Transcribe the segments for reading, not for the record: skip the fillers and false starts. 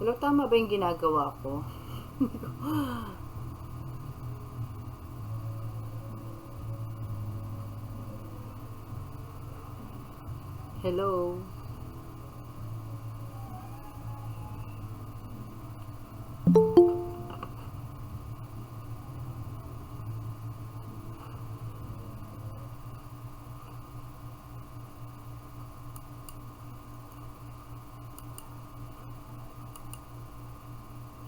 Hello, tama ba yung ginagawa ko? Hello?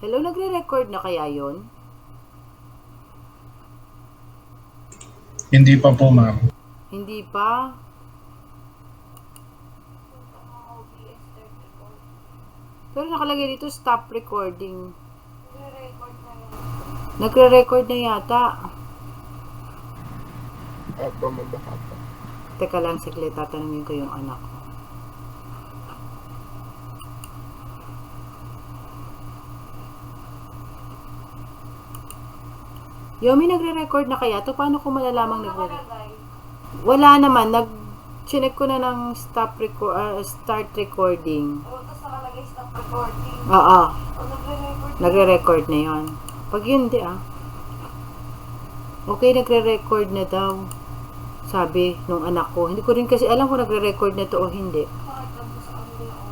Hello, nagre-record na kaya yon? Hindi pa po, ma'am. Hindi pa? Pero nakalagay dito, stop recording. Nagre-record na yata. Opo, magbaka po. Teka lang, saglit, tatanungin ko yung anak ko. Yomi, nagre-record na kaya to? Paano ko malalamang nagre-record? Wala naman. Chinek ko na ng start recording. Tapos nakalagay stop recording. Oo. Nagre-record. Nagre-record na yon. Pag yun, di Okay, nagre-record na daw. Sabi nung anak ko. Hindi ko rin kasi alam kung nagre-record na to o hindi. Bakit lang po sa kanila yung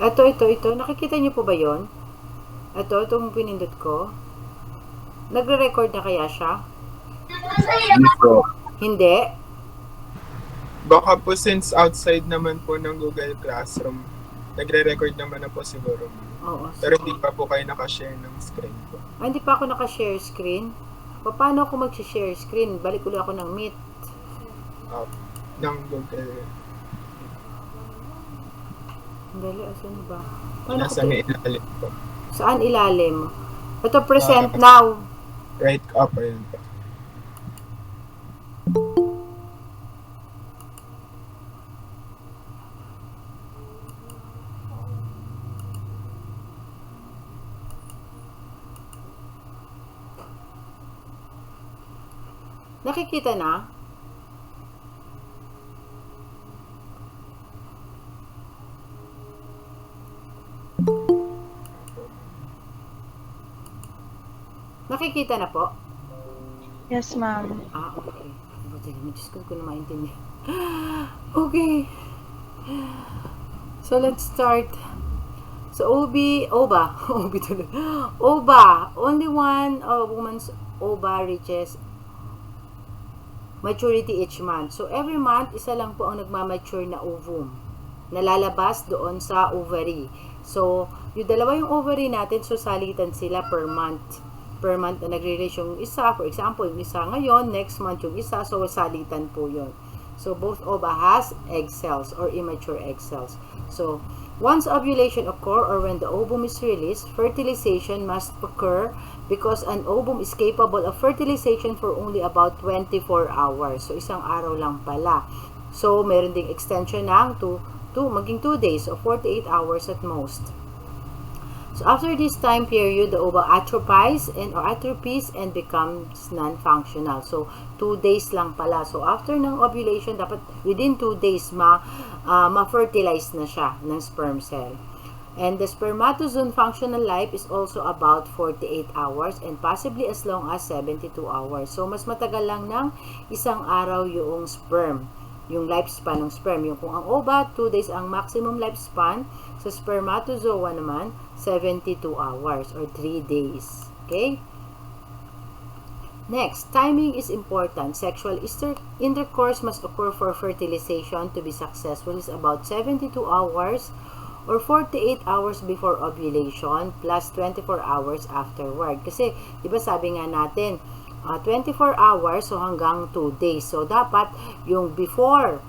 office? Ito. Nakikita niyo po ba yon? Itong pinindot ko. Nagre-record na kaya siya? Hindi po. Hindi? Baka po since outside naman po ng Google Classroom, nagre-record naman na po siguro. Oo. Pero hindi pa po kayo nakashare ng screen po. Hindi pa ako naka-share screen. Paano ako mag-share screen? Balik ulit ako ng Meet. Ng Google. Dali, asan ba? Paano Nasa may ilalim po. Saan ilalim? Ito, present now. Right up, ayun po. Nakikita na? Nakikita na po? Yes, ma'am. Okay. Diyos ko na maintindihan. Okay. So, let's start. So, OBA, only one woman's OBA reaches maturity each month. So, every month, isa lang po ang nagmamature na ovum na lalabas doon sa ovary. So, yung dalawa yung ovary natin, so salitan sila per month. Per month na nagre-reach yung isa. For example, yung isa ngayon, next month yung isa, so salitan po yun. So, both ova has egg cells or immature egg cells. So, once ovulation occur or when the ovum is released, fertilization must occur because an ovum is capable of fertilization for only about 24 hours. So, isang araw lang pala. So, meron ding extension ng maging 2 days or 48 hours at most. So, after this time period, the ova atrophies and becomes non-functional. So, 2 days lang pala. So, after ng ovulation, dapat within 2 days ma-fertilize na siya ng sperm cell. And the spermatozoon functional life is also about 48 hours and possibly as long as 72 hours. So, mas matagal lang ng isang araw yung sperm. Yung lifespan ng sperm. Yung kung ang ova, 2 days ang maximum lifespan. Sa spermatozoa naman, 72 hours or 3 days. Okay? Next, timing is important. Sexual intercourse must occur for fertilization to be successful is about 72 hours or 48 hours before ovulation plus 24 hours afterward. Kasi, di ba sabi nga natin, 24 hours, so hanggang 2 days. So, dapat yung before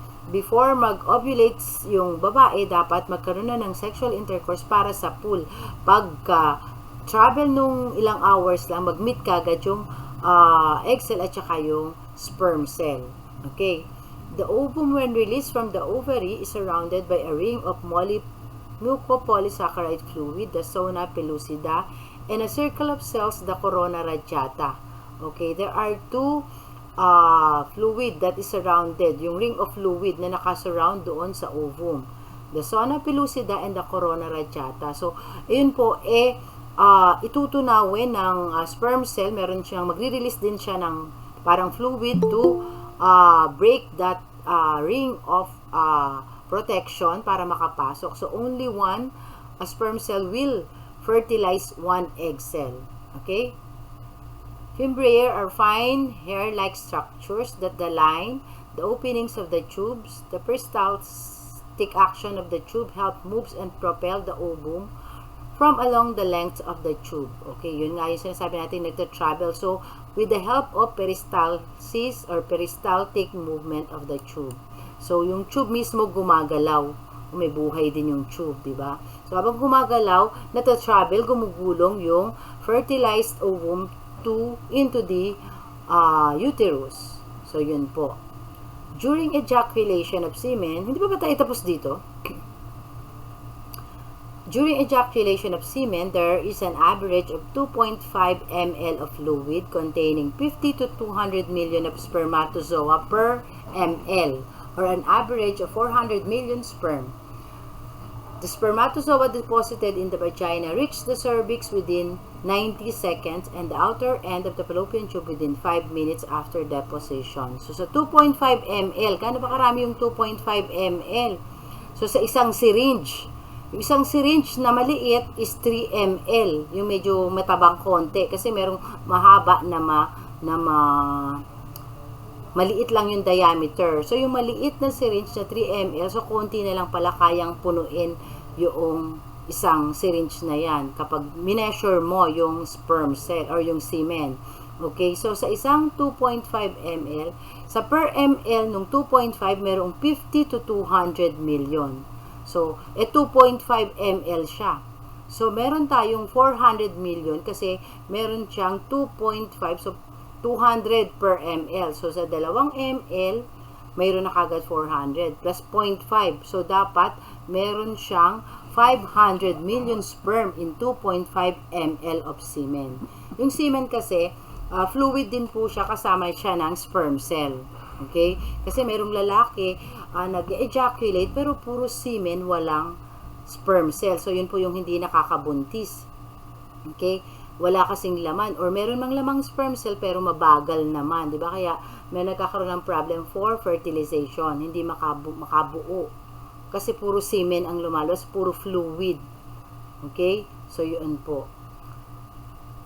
mag-ovulate yung babae, dapat magkaroon na ng sexual intercourse para sa pool. Pagka travel nung ilang hours lang, mag-meet kagad yung egg cell at saka yung sperm cell. Okay? The ovum when released from the ovary is surrounded by a ring of mucopolysaccharide fluid, the zona pellucida, and a circle of cells, the corona radiata. Okay, there are two fluid that is surrounded, yung ring of fluid na nakasurround doon sa ovum. the zona pellucida and the corona radiata. So, ayun po, itutunawin ng sperm cell, meron siyang, magre-release din siya ng parang fluid to break that ring of protection para makapasok. So, only one sperm cell will fertilize one egg cell. Okay? Fimbriae are fine hair-like structures that line the openings of the tubes. The peristaltic action of the tube help moves and propel the ovum from along the length of the tube. Okay, yun nga yung sinasabi natin, nagta-travel. So, with the help of peristalsis or peristaltic movement of the tube. So, yung tube mismo gumagalaw. May buhay din yung tube, di ba? So, habang gumagalaw, nata-travel, gumugulong yung fertilized ovum into the uterus. So, yun po. During ejaculation of semen, hindi ba tayo tapos dito? During ejaculation of semen, there is an average of 2.5 ml of fluid containing 50 to 200 million of spermatozoa per ml, or an average of 400 million sperm. The spermatozoa deposited in the vagina reach the cervix within 90 seconds and the outer end of the fallopian tube within 5 minutes after deposition. So, sa 2.5 ml, kano ba karami yung 2.5 ml? So, sa isang syringe, yung isang syringe na maliit is 3 ml, yung medyo matabang konti, kasi merong mahaba na maliit lang yung diameter. So, yung maliit na syringe na 3 ml, so konti na lang pala kayang punuin yung isang syringe na yan kapag mineasure mo yung sperm cell or yung semen. Okay, so sa isang 2.5 ml, sa per ml nung 2.5, merong 50 to 200 million. So, 2.5 ml siya. So, meron tayong 400 million kasi meron siyang 2.5, so 200 per ml. So, sa 2 ml, mayroon na kagad 400 plus 0.5. So, dapat meron siyang 500 million sperm in 2.5 ml of semen. Yung semen kasi, fluid din po siya, kasama siya ng sperm cell. Okay? Kasi merong lalaki nag-ejaculate pero puro semen, walang sperm cell. So, yun po yung hindi nakakabuntis. Okay? Wala kasing laman. Or meron mang lamang sperm cell pero mabagal naman. Diba? Kaya may nagkakaroon ng problem for fertilization. Hindi makabuo. Kasi puro semen ang lumalabas, puro fluid. Okay? So, yun po.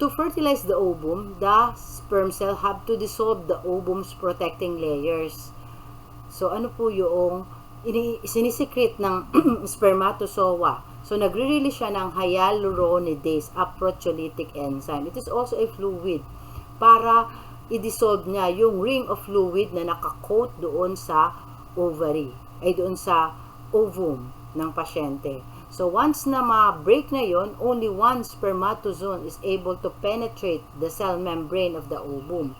To fertilize the ovum, the sperm cell have to dissolve the ovum's protecting layers. So, ano po yung sinisikret ng spermatozoa? So, nagre-release siya ng hyaluronidase, a proteolytic enzyme. It is also a fluid para i-dissolve niya yung ring of fluid na nakakoat doon sa ovary, ay doon sa ovum ng pasyente. So, once na ma-break na yon, only one spermatozoon is able to penetrate the cell membrane of the ovum.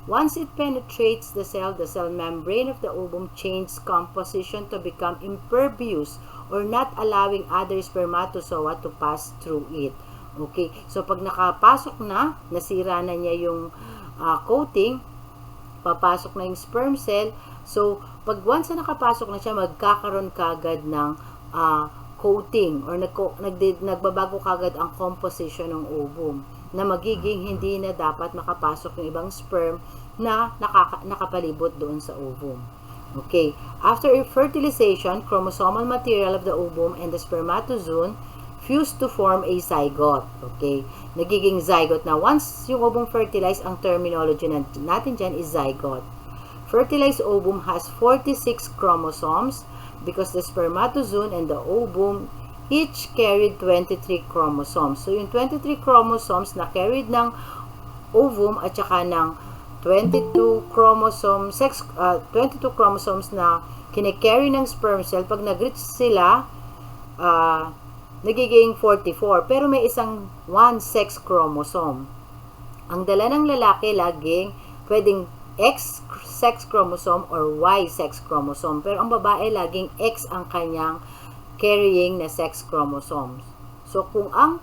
Once it penetrates the cell membrane of the ovum changes composition to become impervious or not allowing other spermatozoa to pass through it. Okay, so pag nakapasok na, nasira na niya yung coating, papasok na yung sperm cell. So, pag once na nakapasok na siya, magkakaroon kagad ng coating or nagbabago kagad ang composition ng ovum na magiging hindi na dapat makapasok yung ibang sperm na nakapalibot doon sa ovum. Okay. After fertilization, chromosomal material of the ovum and the spermatozoon fuse to form a zygote. Okay. Nagiging zygote na. Once yung ovum fertilized, ang terminology natin dyan is zygote. Fertilized ovum has 46 chromosomes because the spermatozoon and the ovum each carried 23 chromosomes. So, yung 23 chromosomes na carried ng ovum at saka ng 22 chromosomes na kine-carry ng sperm cell, pag nag-reach sila, nagiging 44. Pero may isang one sex chromosome. Ang dala ng lalaki laging pwedeng X sex chromosome or Y sex chromosome. Pero ang babae laging X ang kanyang carrying na sex chromosomes. So, kung ang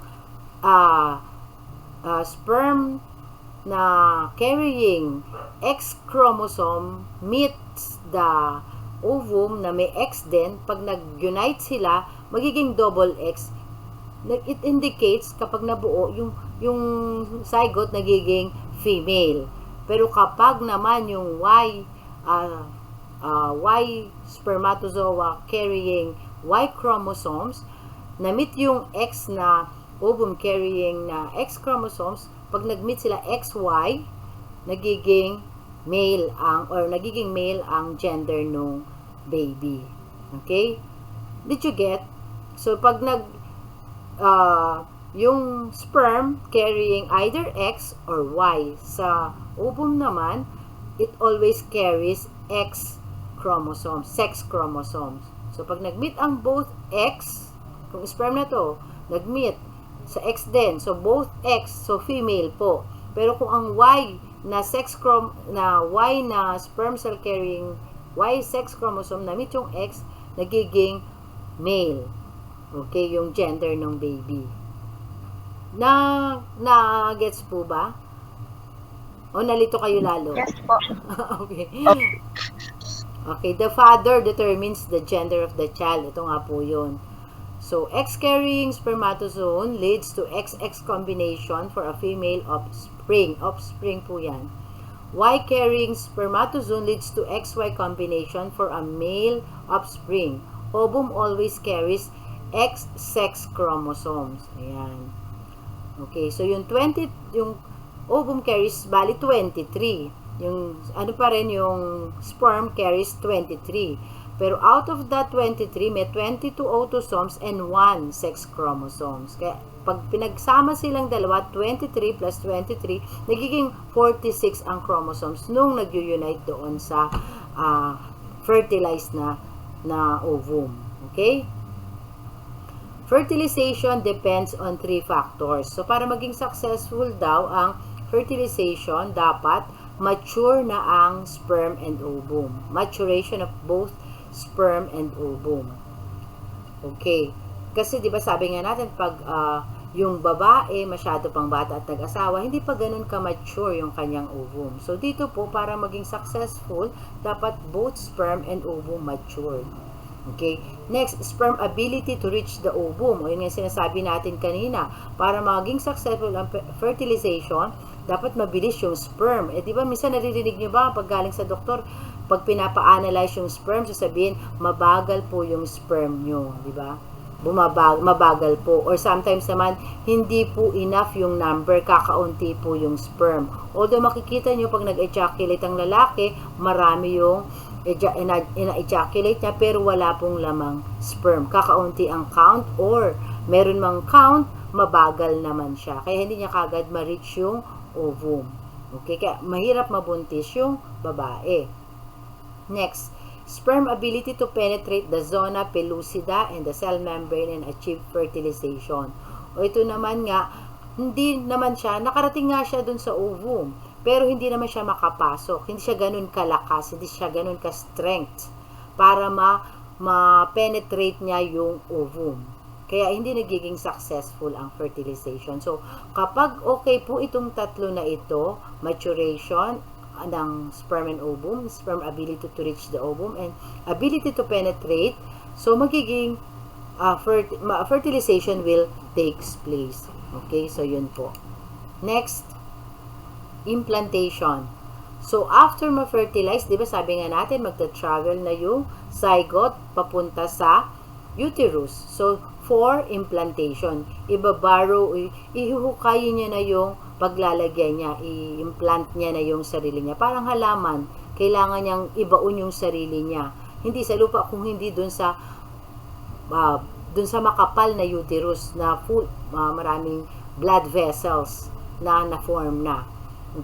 sperm na carrying X chromosome meets the ovum na may X din, pag nag-unite sila, magiging double X. It indicates kapag nabuo, yung zygote nagiging female. Pero kapag naman yung Y spermatozoa carrying Y chromosomes, na-meet yung X na ovum carrying na X chromosomes, pag nag-meet sila XY, nagiging male ang gender nung baby. Okay? Did you get? So, pag yung sperm carrying either X or Y, sa ovum naman, it always carries X chromosomes, sex chromosomes. So, pag nag-meet ang both X, kung sperm na to, nag-meet sa X din. So, both X, so female po. Pero kung ang Y na Y na sperm cell carrying Y sex chromosome na meet yung X, nagiging male. Okay, yung gender ng baby. Na-gets po ba? O nalito kayo lalo? Yes po. Okay. Okay, the father determines the gender of the child. Ito nga po yun. So, X-carrying spermatozoon leads to XX combination for a female offspring. Offspring po yan. Y-carrying spermatozoon leads to XY combination for a male offspring. Ovum always carries X sex chromosomes. Ayan. Okay, so yung ovum carries bali 23. Yung ano pa rin yung sperm carries 23. Pero out of that 23, may 22 autosomes and 1 sex chromosomes. Kaya pag pinagsama silang dalawa, 23 plus 23, nagiging 46 ang chromosomes nung nag-unite doon sa fertilized na ovum. Okay? Fertilization depends on 3 factors. So, para maging successful daw ang fertilization, dapat mature na ang sperm and ovum. Maturation of both sperm and ovum. Okay. Kasi 'di ba sabi nga natin pag yung babae masyado pang bata at nag-asawa, hindi pa ganoon ka-mature yung kanyang ovum. So dito po para maging successful, dapat both sperm and ovum matured. Okay? Next, sperm ability to reach the ovum. O yun nga sinasabi natin kanina, para maging successful ang fertilization, dapat mabilis yung sperm. Eh, di ba, minsan naririnig nyo ba, pag galing sa doktor, pag pinapa-analyze yung sperm, sasabihin, mabagal po yung sperm nyo. Di ba? Mabagal po. Or sometimes naman, hindi po enough yung number, kakaunti po yung sperm. Although makikita nyo, pag nag-ejaculate ang lalaki, marami yung ina-ejaculate niya, pero wala pong lamang sperm. Kakaunti ang count, or meron mang count, mabagal naman siya. Kaya hindi niya kagad ma-reach yung ovum. Okay? Kaya mahirap mabuntis yung babae. Next, sperm ability to penetrate the zona pellucida and the cell membrane and achieve fertilization. O ito naman nga, hindi naman siya, nakarating nga siya dun sa ovum, pero hindi naman siya makapasok. Hindi siya ganun kalakas, hindi siya ganun ka-strength para ma-penetrate niya yung ovum. Kaya hindi nagiging successful ang fertilization. So, kapag okay po itong tatlo na ito, maturation ng sperm and ovum, sperm ability to reach the ovum, and ability to penetrate, so magiging fertilization will takes place. Okay, so yun po. Next, implantation. So, after ma-fertilize, di ba sabi nga natin, magta-travel na yung zygote papunta sa uterus. So, for implantation, ihuhukayin niya na yung paglalagay niya, i-implant niya na yung sarili niya. Parang halaman, kailangan niyang ibaon yung sarili niya. Hindi sa lupa, kung hindi dun sa makapal na uterus na full, maraming blood vessels na na-form na.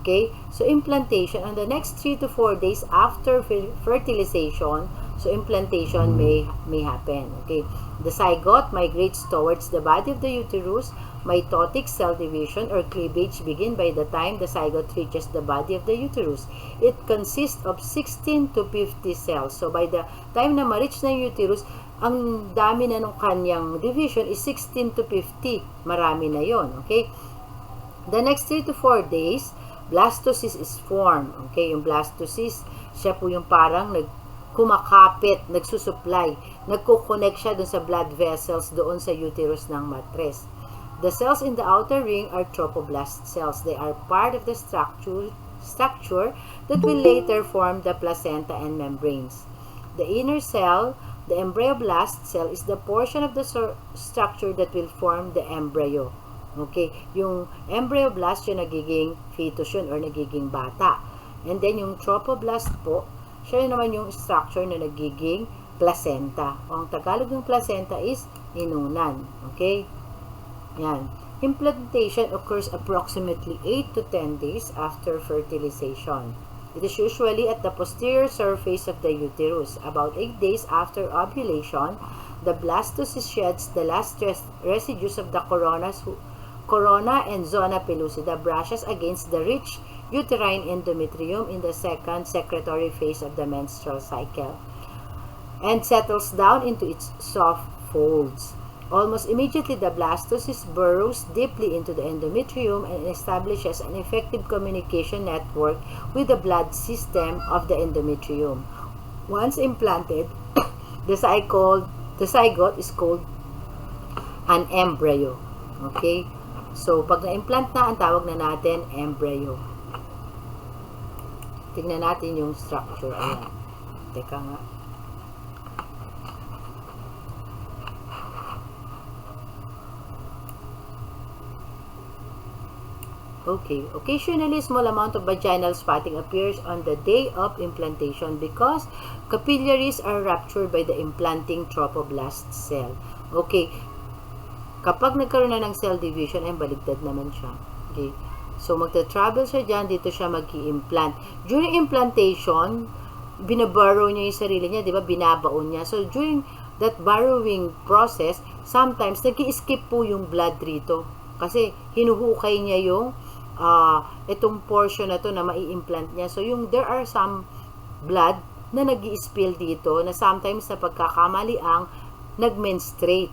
Okay? So, implantation, on the next 3 to 4 days after fertilization, so implantation may happen. Okay? The zygote migrates towards the body of the uterus. Mitotic cell division or cleavage begin by the time the zygote reaches the body of the uterus. It consists of 16 to 50 cells. So, by the time na ma-reach na yung uterus, ang dami na nung kanyang division is 16 to 50. Marami na yon. Okay? The next 3 to 4 days, blastocyst is formed. Okay? Yung blastocyst, siya po yung parang kumakapit, nagsusupply, nagkukonect siya dun sa blood vessels doon sa uterus ng matres. The cells in the outer ring are trophoblast cells. They are part of the structure that will later form the placenta and membranes. The inner cell, the embryoblast cell, is the portion of the structure that will form the embryo. Okay, yung embryoblast yung nagiging fetus yun or nagiging bata. And then yung trophoblast po, siya naman yung structure na nagiging placenta. O ang Tagalog ng placenta is inunan. Okay? Yan. Implantation occurs approximately 8 to 10 days after fertilization. It is usually at the posterior surface of the uterus. About 8 days after ovulation, the blastocyst sheds the last residues of the corona and zona pellucida, brushes against the rich uterine endometrium in the second secretory phase of the menstrual cycle, and settles down into its soft folds. Almost immediately, the blastocyst burrows deeply into the endometrium and establishes an effective communication network with the blood system of the endometrium. Once implanted, the zygote is called an embryo. Okay? So, pag na-implant na, ang tawag na natin embryo. Tingnan natin yung structure. Ayan. Teka nga. Okay. Occasionally, small amount of vaginal spotting appears on the day of implantation because capillaries are ruptured by the implanting trophoblast cell. Okay. Kapag nagkaroon na ng cell division, ay baligtad naman siya. Okay. So, magta-travel siya dyan, dito siya mag-i-implant. During implantation, binaburrow niya yung sarili niya, di ba? Binabaon niya. So, during that burrowing process, sometimes, nag-i-skip po yung blood rito. Kasi, hinuhukay niya yung itong portion na to na mai-implant niya. So, there are some blood na nag-i-spill dito na sometimes na pagkakamali ang nag-menstruate.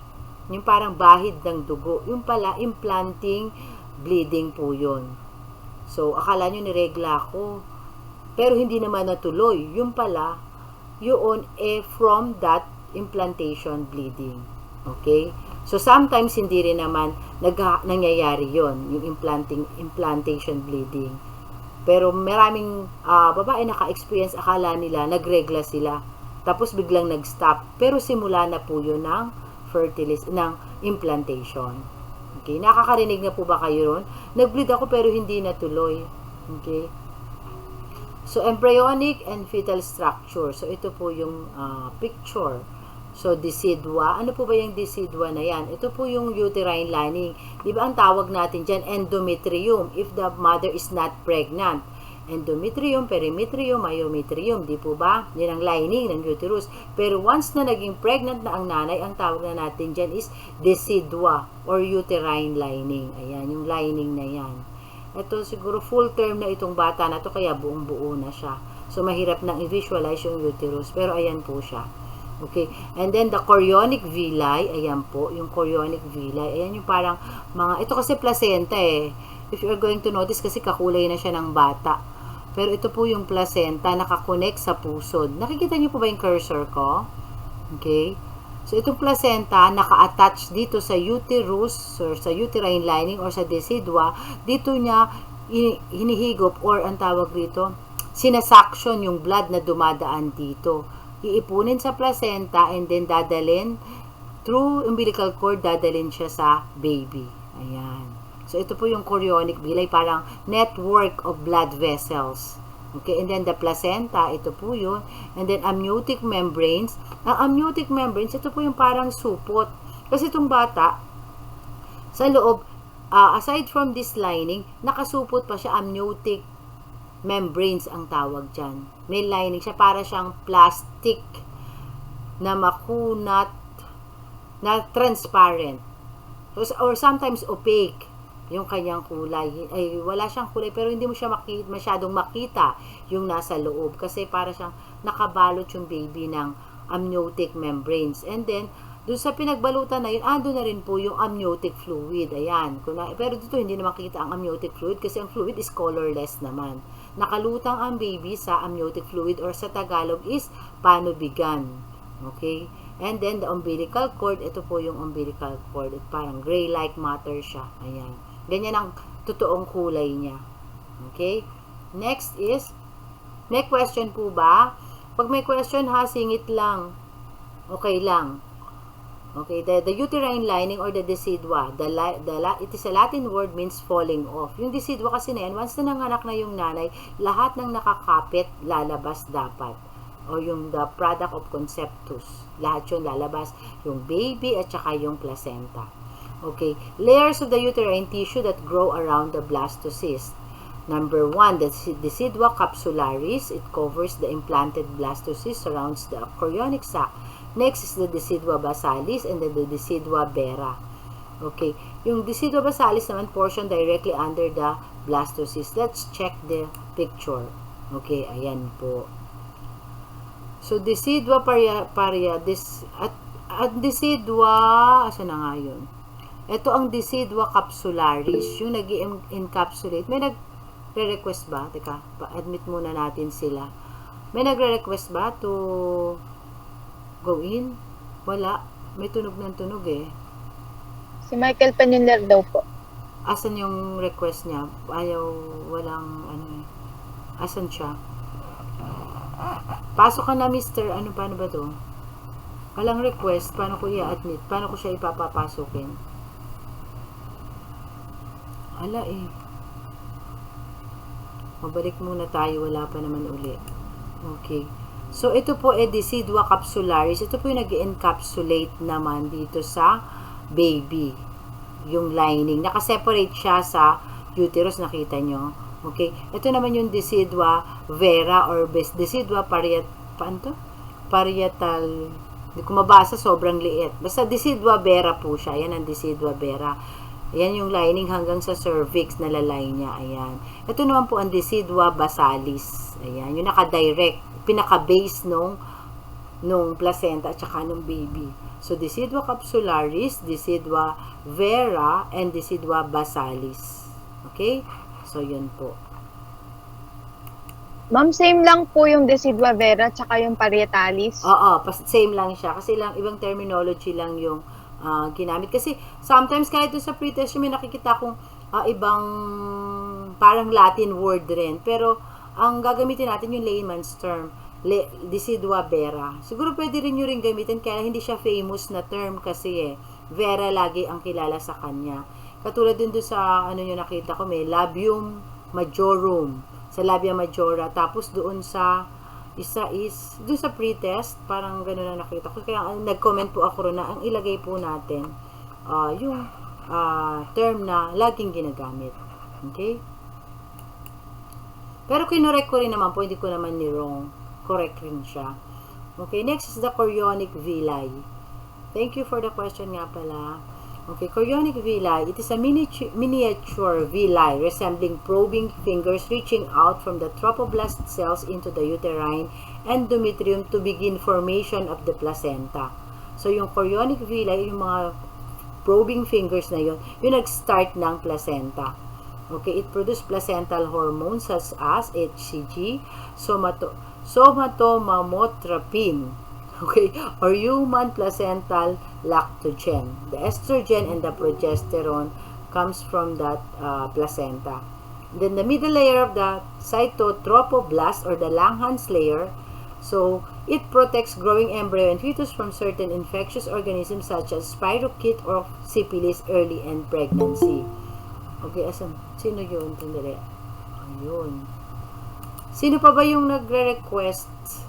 Yung parang bahid ng dugo. Yung pala, implanting bleeding po yun. So, akala nyo niregla ko. Pero hindi naman natuloy. Yung pala, yun from that implantation bleeding. Okay? So, sometimes hindi rin naman nangyayari yon yung implantation bleeding. Pero maraming babae naka-experience, akala nila, nagregla sila. Tapos biglang nag-stop. Pero simula na po yun ng implantation. Okay, nakakarinig na po ba kayo ron? Nag-bleed ako pero hindi natuloy. Okay. So, embryonic and fetal structure. So, ito po yung picture. So, decidua. Ano po ba yung decidua na yan? Ito po yung uterine lining. Di ba ang tawag natin dyan? Endometrium. If the mother is not pregnant. Endometrium, perimetrium, myometrium. Di po ba? Yan ang lining ng uterus. Pero once na naging pregnant na ang nanay, ang tawag na natin dyan is decidua or uterine lining. Ayan, yung lining na yan. Ito siguro full term na itong bata na to kaya buong buo na siya. So, mahirap nang i-visualize yung uterus. Pero ayan po siya. Okay. And then, the chorionic villi, ayan po, yung chorionic villi, ayan yung parang mga, ito kasi placenta eh. If you're going to notice, kasi kakulay na siya ng bata. Pero ito po yung placenta, nakakonect sa pusod. Nakikita niyo po ba yung cursor ko? Okay. So, itong placenta, naka-attach dito sa uterus, or sa uterine lining, or sa decidua, dito niya hinihigop, or ang tawag dito, sinasuction yung blood na dumadaan dito. Iipunin sa placenta and then dadalhin through umbilical cord, dadalhin siya sa baby. Ayan. So, ito po yung chorionic villi, parang network of blood vessels. Okay, and then the placenta, ito po yun. And then amniotic membranes. Ang amniotic membranes, ito po yung parang supot. Kasi itong bata, sa loob, aside from this lining, nakasupot pa siya, amniotic membranes ang tawag dyan. May lining siya, para siyang plastic na makunat, na transparent. Or sometimes opaque yung kanyang kulay. Ay, wala siyang kulay, pero hindi mo siya masyadong makita yung nasa loob. Kasi para siyang nakabalot yung baby ng amniotic membranes. And then, Doon sa pinagbalutan na yun, doon na rin po yung amniotic fluid. Ayan. Pero dito hindi na makikita ang amniotic fluid kasi ang fluid is colorless naman. Nakalutang ang baby sa amniotic fluid or sa Tagalog is panubigan. Okay? And then the umbilical cord, ito po yung umbilical cord. Parang gray-like matter siya. Ayan. Ganyan ang totoong kulay niya. Okay? Next is, may question po ba? Pag may question ha, singit lang. Okay lang. Okay, the uterine lining or the decidua, it is a Latin word means falling off. Yung decidua kasi na yan, once na nanganak na yung nanay, lahat ng nakakapit lalabas dapat. O yung the product of conceptus. Lahat yung lalabas. Yung baby at saka yung placenta. Okay, layers of the uterine tissue that grow around the blastocyst. Number 1, the decidua capsularis. It covers the implanted blastocyst, surrounds the chorionic sac. Next is the decidua basalis and then the decidua vera. Okay, yung decidua basalis naman portion directly under the blastocyst. Let's check the picture. Okay, ayan po. So decidua decidua, asa na nga yun? Ito ang decidua capsularis, yung nag-encapsulate. May nagre-request ba? Teka, pa-admit muna natin sila. May nagre-request ba to go in? Wala. May tunog ng tunog eh. Si Michael Penuler daw po. Asan yung request niya? Ayaw, walang ano eh. Asan siya? Pasok ka na, mister. Paano ba to? Walang request. Paano ko i-admit? Paano ko siya ipapapasokin? Ala eh. Mabalik muna tayo. Wala pa naman uli. Okay. So, ito po decidua capsularis. Ito po yung nag-encapsulate naman dito sa baby. Yung lining. Nakaseparate siya sa uterus. Nakita nyo? Okay. Ito naman yung decidua vera or decidua parietal. Hindi ko mabasa. Sobrang liit. Basta decidua vera po siya. Ayan ang decidua vera. Ayan yung lining hanggang sa cervix na lalay niya. Ayan. Ito naman po ang decidua basalis. Ayan. Yung naka-direct. Pinaka-base nung placenta at saka nung baby. So, decidua capsularis, decidua vera, and decidua basalis. Okay? So, yun po. Ma'am, same lang po yung decidua vera tsaka yung parietalis. Oo, same lang siya. Kasi ibang terminology lang yung ginamit. Kasi sometimes kahit sa pretest may nakikita kong ibang parang Latin word rin. Pero ang gagamitin natin yung layman's term, decidua vera. Siguro pwede rin nyo rin gamitin kaya hindi siya famous na term kasi vera lagi ang kilala sa kanya. Katulad din doon sa yung nakita ko, may labium majorum sa labia majora. Tapos doon sa isa is, doon sa pretest, parang gano'n na nakita ko. Kaya nag-comment po ako rin na ang ilagay po natin yung term na laging ginagamit. Okay? Pero kinorek ko rin naman po, hindi ko naman ni-wrong. Correct rin siya. Okay, next is the chorionic villi. Thank you for the question nga pala. Okay, chorionic villi, it is a miniature villi resembling probing fingers reaching out from the trophoblast cells into the uterine endometrium to begin formation of the placenta. So, yung chorionic villi, yung mga probing fingers na yun, yung nag-start ng placenta. Okay, it produces placental hormones such as HCG, somatomamotropin, okay, or human placental lactogen. The estrogen and the progesterone comes from that placenta. Then the middle layer of the cytotrophoblast or the Langhans layer, so it protects growing embryo and fetus from certain infectious organisms such as spirochete or syphilis early in pregnancy. Okay, asan? Sino yun? Tandali. Ayun. Sino pa ba yung nagre-request?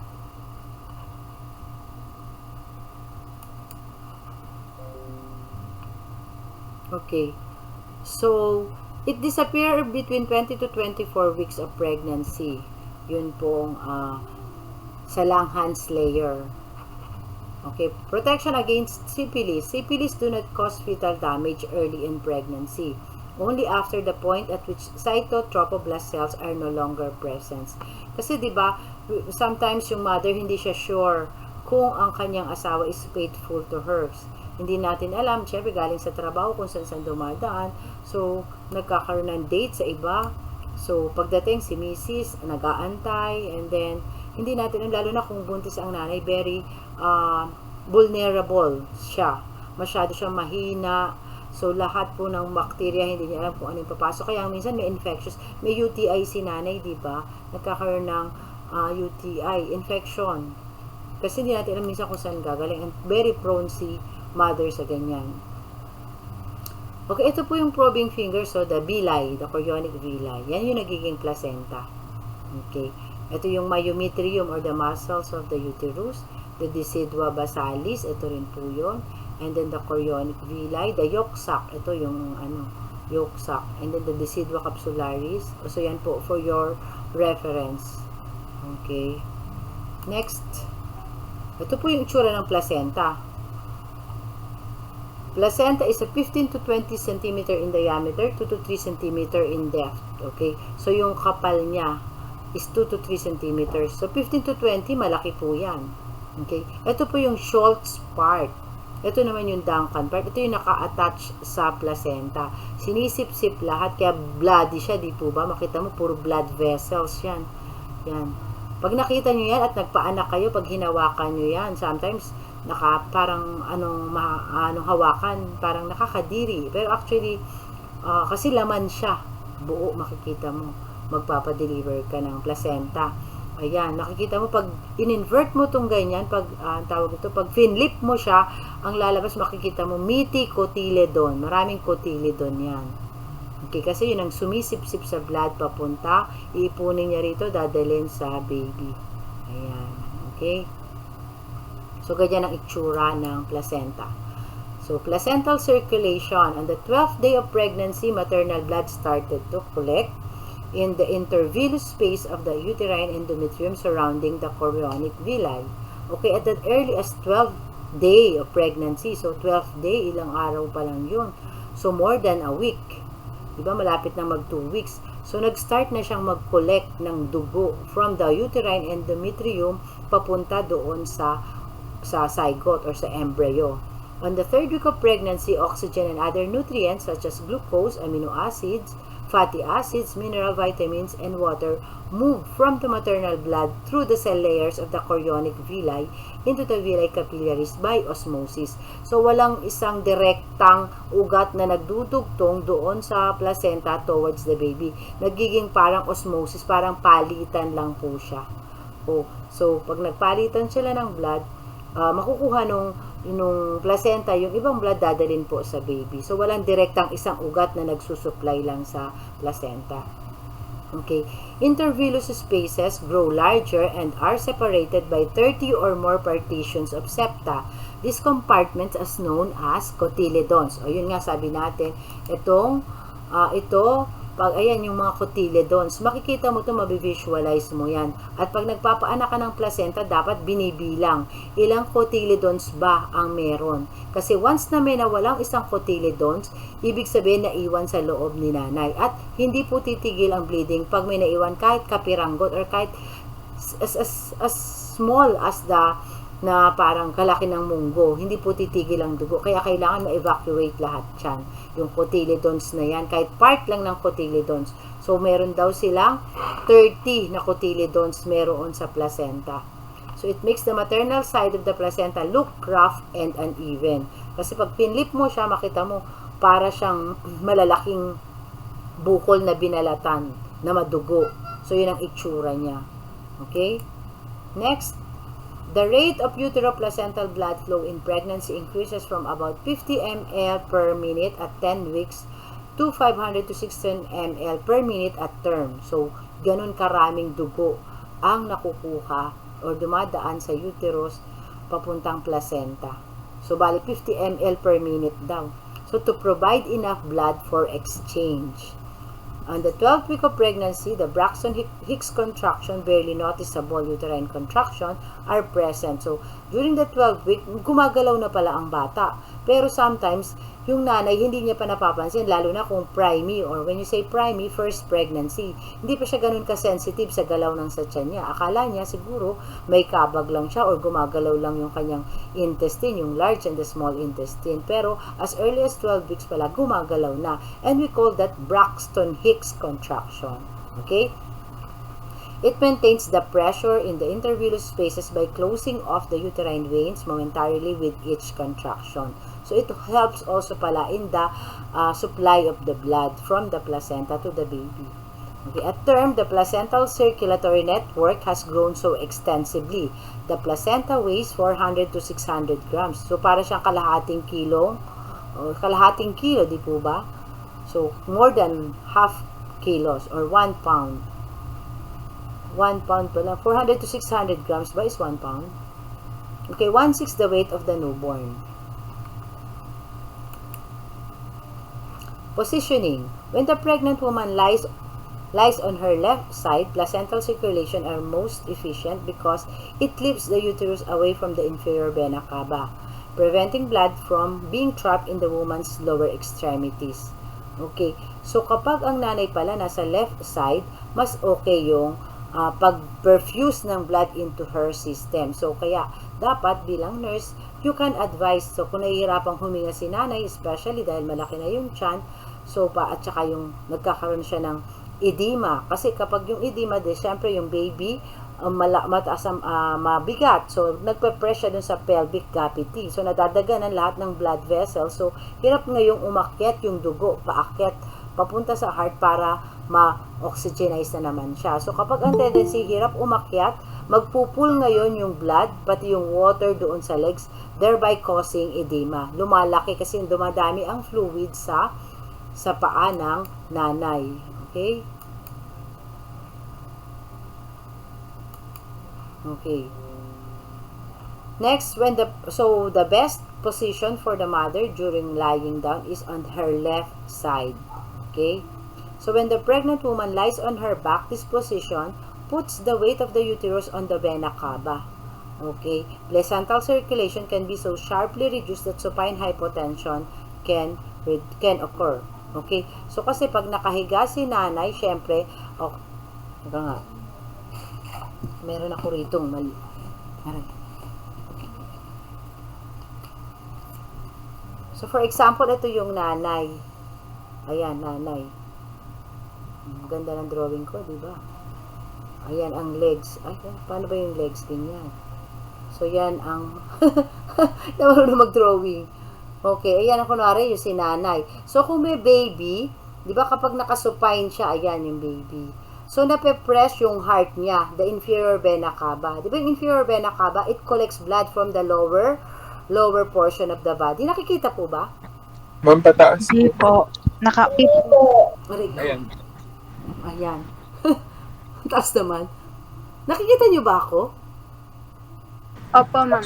Okay. So, it disappears between 20 to 24 weeks of pregnancy. Yun pong sa Langhans layer. Okay. Protection against syphilis. Syphilis do not cause fetal damage early in pregnancy. Only after the point at which cytotrophoblast cells are no longer present. Kasi 'di ba, sometimes yung mother hindi siya sure kung ang kanyang asawa is faithful to her. Hindi natin alam, syempre galing sa trabaho kung saan dumadaan. So, nagkakaroon ng date sa iba. So, pagdating si Mrs. nag-aantay, and then, hindi natin alam, lalo na kung buntis ang nanay, very vulnerable siya. Masyado siyang mahina. So, lahat po ng bakterya, hindi niya alam kung anong papasok. Kaya minsan may infectious, may UTI si nanay, di ba? Nagkakaroon ng UTI, infection. Kasi hindi natin alam minsan kung saan gagaling. And very prone si mother sa ganyan. Okay, ito po yung probing finger. So, the villi, the chorionic villi. Yan yung nagiging placenta. Okay. Ito yung myometrium or the muscles of the uterus. The decidua basalis. Ito rin po yun. And then the chorionic villi. The yolk sac. Ito yung yolk sac. And then the decidua capsularis. So, yan po for your reference. Okay. Next. Ito po yung itsura ng placenta. Placenta is a 15 to 20 cm in diameter, 2 to 3 cm in depth. Okay? So, yung kapal niya is 2 to 3 cm. So, 15 to 20, malaki po yan. Okay? Ito po yung Schultz part. Ito naman yung Duncan part. Ito yung naka-attach sa placenta. Sinisip-sip lahat, kaya bloody siya, di po ba? Makita mo, puro blood vessels yan. Yan. Pag nakita nyo yan at nagpaanak kayo, pag hinawakan nyo yan, sometimes, parang hawakan, parang nakakadiri. Pero actually, kasi laman siya. Buo, makikita mo. Magpapadeliver ka ng placenta. Ayan, nakikita mo, pag in-invert mo tong ganyan, pag, tawag ito, pag finlip mo siya, ang lalabas, makikita mo, meaty cotyledon. Maraming cotyledon yan. Okay, kasi yun ang sumisip-sip sa blood papunta, iipunin niya rito, dadalhin sa baby. Ayan, okay. So, ganyan ang itsura ng placenta. So, placental circulation. On the 12th day of pregnancy, maternal blood started to collect in the intervillous space of the uterine endometrium surrounding the chorionic villi. Okay, at that early as 12th day of pregnancy. So, 12th day, ilang araw pa lang yun. So, more than a week. Diba, malapit na mag 2 weeks. So, nag-start na siyang mag-collect ng dugo from the uterine endometrium papunta doon sa zygote or sa embryo. On the 3rd week of pregnancy, oxygen and other nutrients such as glucose, amino acids, fatty acids, mineral vitamins, and water move from the maternal blood through the cell layers of the chorionic villi into the villi capillaries by osmosis. So, walang isang direktang ugat na nagdudugtong doon sa placenta towards the baby. Nagiging parang osmosis, parang palitan lang po siya. So, pag nagpalitan sila ng blood, makukuha nung placenta, yung ibang blood dadalhin po sa baby. So, walang direktang isang ugat na nagsusupply lang sa placenta. Okay. Intervillous spaces grow larger and are separated by 30 or more partitions of septa. These compartments as known as cotyledons. O, yun nga sabi natin, pag ayan yung mga cotyledons, makikita mo ito, mabivisualize mo yan. At pag nagpapaanak ka ng placenta, dapat binibilang ilang cotyledons ba ang meron. Kasi once na may nawalang isang cotyledons, ibig sabihin na iwan sa loob ni nanay. At hindi po titigil ang bleeding pag may naiwan kahit kapiranggot or kahit as small as na parang kalaki ng munggo. Hindi po titigil ang dugo. Kaya kailangan ma-evacuate lahat yan. Yung cotyledons na yan. Kahit part lang ng cotyledons. So, meron daw silang 30 na cotyledons meron sa placenta. So, it makes the maternal side of the placenta look rough and uneven. Kasi pag pinlip mo siya, makita mo, para siyang malalaking bukol na binalatan na madugo. So, yun ang itsura niya. Okay? Next. The rate of uteroplacental blood flow in pregnancy increases from about 50 ml per minute at 10 weeks to 500 to 16 ml per minute at term. So, ganun karaming dugo ang nakukuha or dumadaan sa uterus papuntang placenta. So, bali 50 ml per minute daw. So, to provide enough blood for exchange. On the 12th week of pregnancy, the Braxton Hicks contraction, barely noticeable uterine contraction, are present. So, during the 12th week, gumagalaw na pala ang bata. Pero sometimes, yung nanay hindi niya pa napapansin, lalo na kung primary, or when you say primary, first pregnancy. Hindi pa siya ganun ka-sensitive sa galaw ng sa tiyan niya. Akala niya siguro may kabag lang siya or gumagalaw lang yung kanyang intestine, yung large and the small intestine. Pero as early as 12 weeks pala, gumagalaw na. And we call that Braxton Hicks contraction. Okay? It maintains the pressure in the intervillous spaces by closing off the uterine veins momentarily with each contraction. So it helps also pala in the supply of the blood from the placenta to the baby. Okay, at term, the placental circulatory network has grown so extensively. The placenta weighs 400 to 600 grams. So para siyang kalahating kilo, di po ba? So more than half kilos or 1 pound. 1 pound pala. 400 to 600 grams ba is 1 pound? Okay, 1/6 the weight of the newborn. Positioning. When the pregnant woman lies on her left side, placental circulation are most efficient because it lifts the uterus away from the inferior vena cava, preventing blood from being trapped in the woman's lower extremities. Okay, so kapag ang nanay pala nasa left side, mas okay yung pag-perfuse ng blood into her system. So, kaya, dapat bilang nurse, you can advise. So, kung nahihirapang huminga si nanay, especially dahil malaki na yung tiyan, so, at saka yung nagkakaroon siya ng edema. Kasi kapag yung edema, syempre yung baby, mataas mabigat. So, nagpe-press siya dun sa pelvic cavity. So, nadadaganan lahat ng blood vessels. So, hirap ngayong umakyat yung dugo, paakyat, papunta sa heart para ma-oxygenize na naman siya. So, kapag ang tendency, hirap umakyat, magpupul ngayon yung blood, pati yung water doon sa legs, thereby causing edema. Lumalaki kasi dumadami ang fluid sa paa ng nanay. Okay? Okay. Next, the best position for the mother during lying down is on her left side. Okay? So when the pregnant woman lies on her back, this position puts the weight of the uterus on the vena cava. Okay? Placental circulation can be so sharply reduced that supine hypotension can occur. Okay? So kasi pag nakahiga si nanay, syempre, meron ako ritong mali. So for example, ito yung nanay. Ayan, nanay. Ganda ng drawing ko, di ba? Ayan ang legs. Ay, paano ba yung legs? Ganyan. So, yan ang namarunong mag-drawing. Okay, ayan ang kunwari yung si nanay. So, kung may baby, di ba kapag nakasupine siya, ayan yung baby. So, nape-press yung heart niya, the inferior vena cava. Di ba yung inferior vena cava, it collects blood from the lower portion of the body. Nakikita po ba? Ma'am, pataas. Hindi po. Ayan. Ayan. Taas naman. Nakikita niyo ba ako? Opo, ma'am.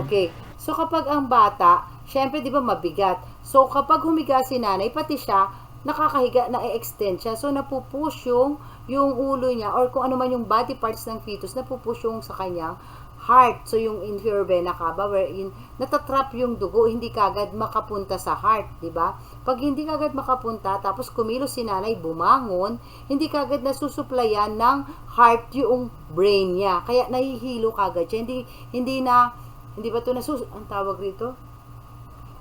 Okay. So, kapag ang bata, syempre, di ba mabigat? So, kapag humiga si nanay, pati siya, nakakahiga, na-extend siya. So, napupush yung ulo niya or kung ano man yung body parts ng fetus, napupush yung sa kanyang heart. So, yung inferior vena cava, wherein natatrap yung dugo, hindi kagad makapunta sa heart, di ba? Pag hindi kagad makapunta, tapos kumilos si nanay, bumangon, hindi kagad nasusuplayan ng heart yung brain niya. Kaya nahihilo kagad siya. Hindi ba ito ang tawag rito?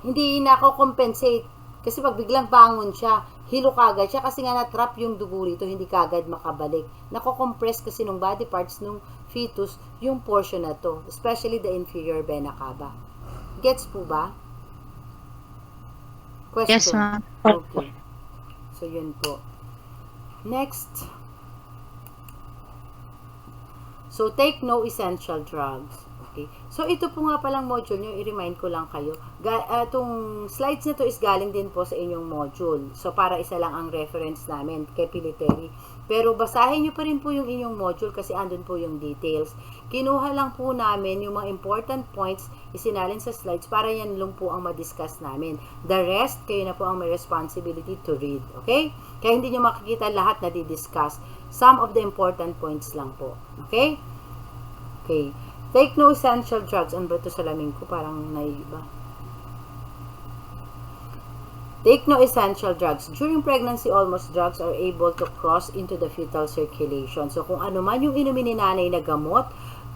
Hindi nako-compensate. Kasi pag biglang bangon siya, hilo kagad siya kasi nga na-trap yung dugo rito, hindi kagad makabalik. Nako-compress kasi ng body parts ng fetus yung portion na to, especially the inferior vena cava. Gets po ba? Question? Yes, ma'am. Okay. So, yun po. Next. So, take no essential drugs. Okay. So, ito po nga palang module nyo, i-remind ko lang kayo. Itong slides na to is galing din po sa inyong module. So, para isa lang ang reference namin kay Piliteri. Pero basahin nyo pa rin po yung inyong module kasi andun po yung details. Kinuha lang po namin yung mga important points, isinalin sa slides para yan lang po ang madiscuss namin. The rest, kayo na po ang may responsibility to read. Okay? Kaya hindi nyo makikita lahat na di-discuss. Some of the important points lang po. Okay? Okay. Take no essential drugs. Ano ba ito salamin ko? Parang naiba. Take no essential drugs. During pregnancy, almost drugs are able to cross into the fetal circulation. So, kung ano man yung inumin ni nanay na gamot,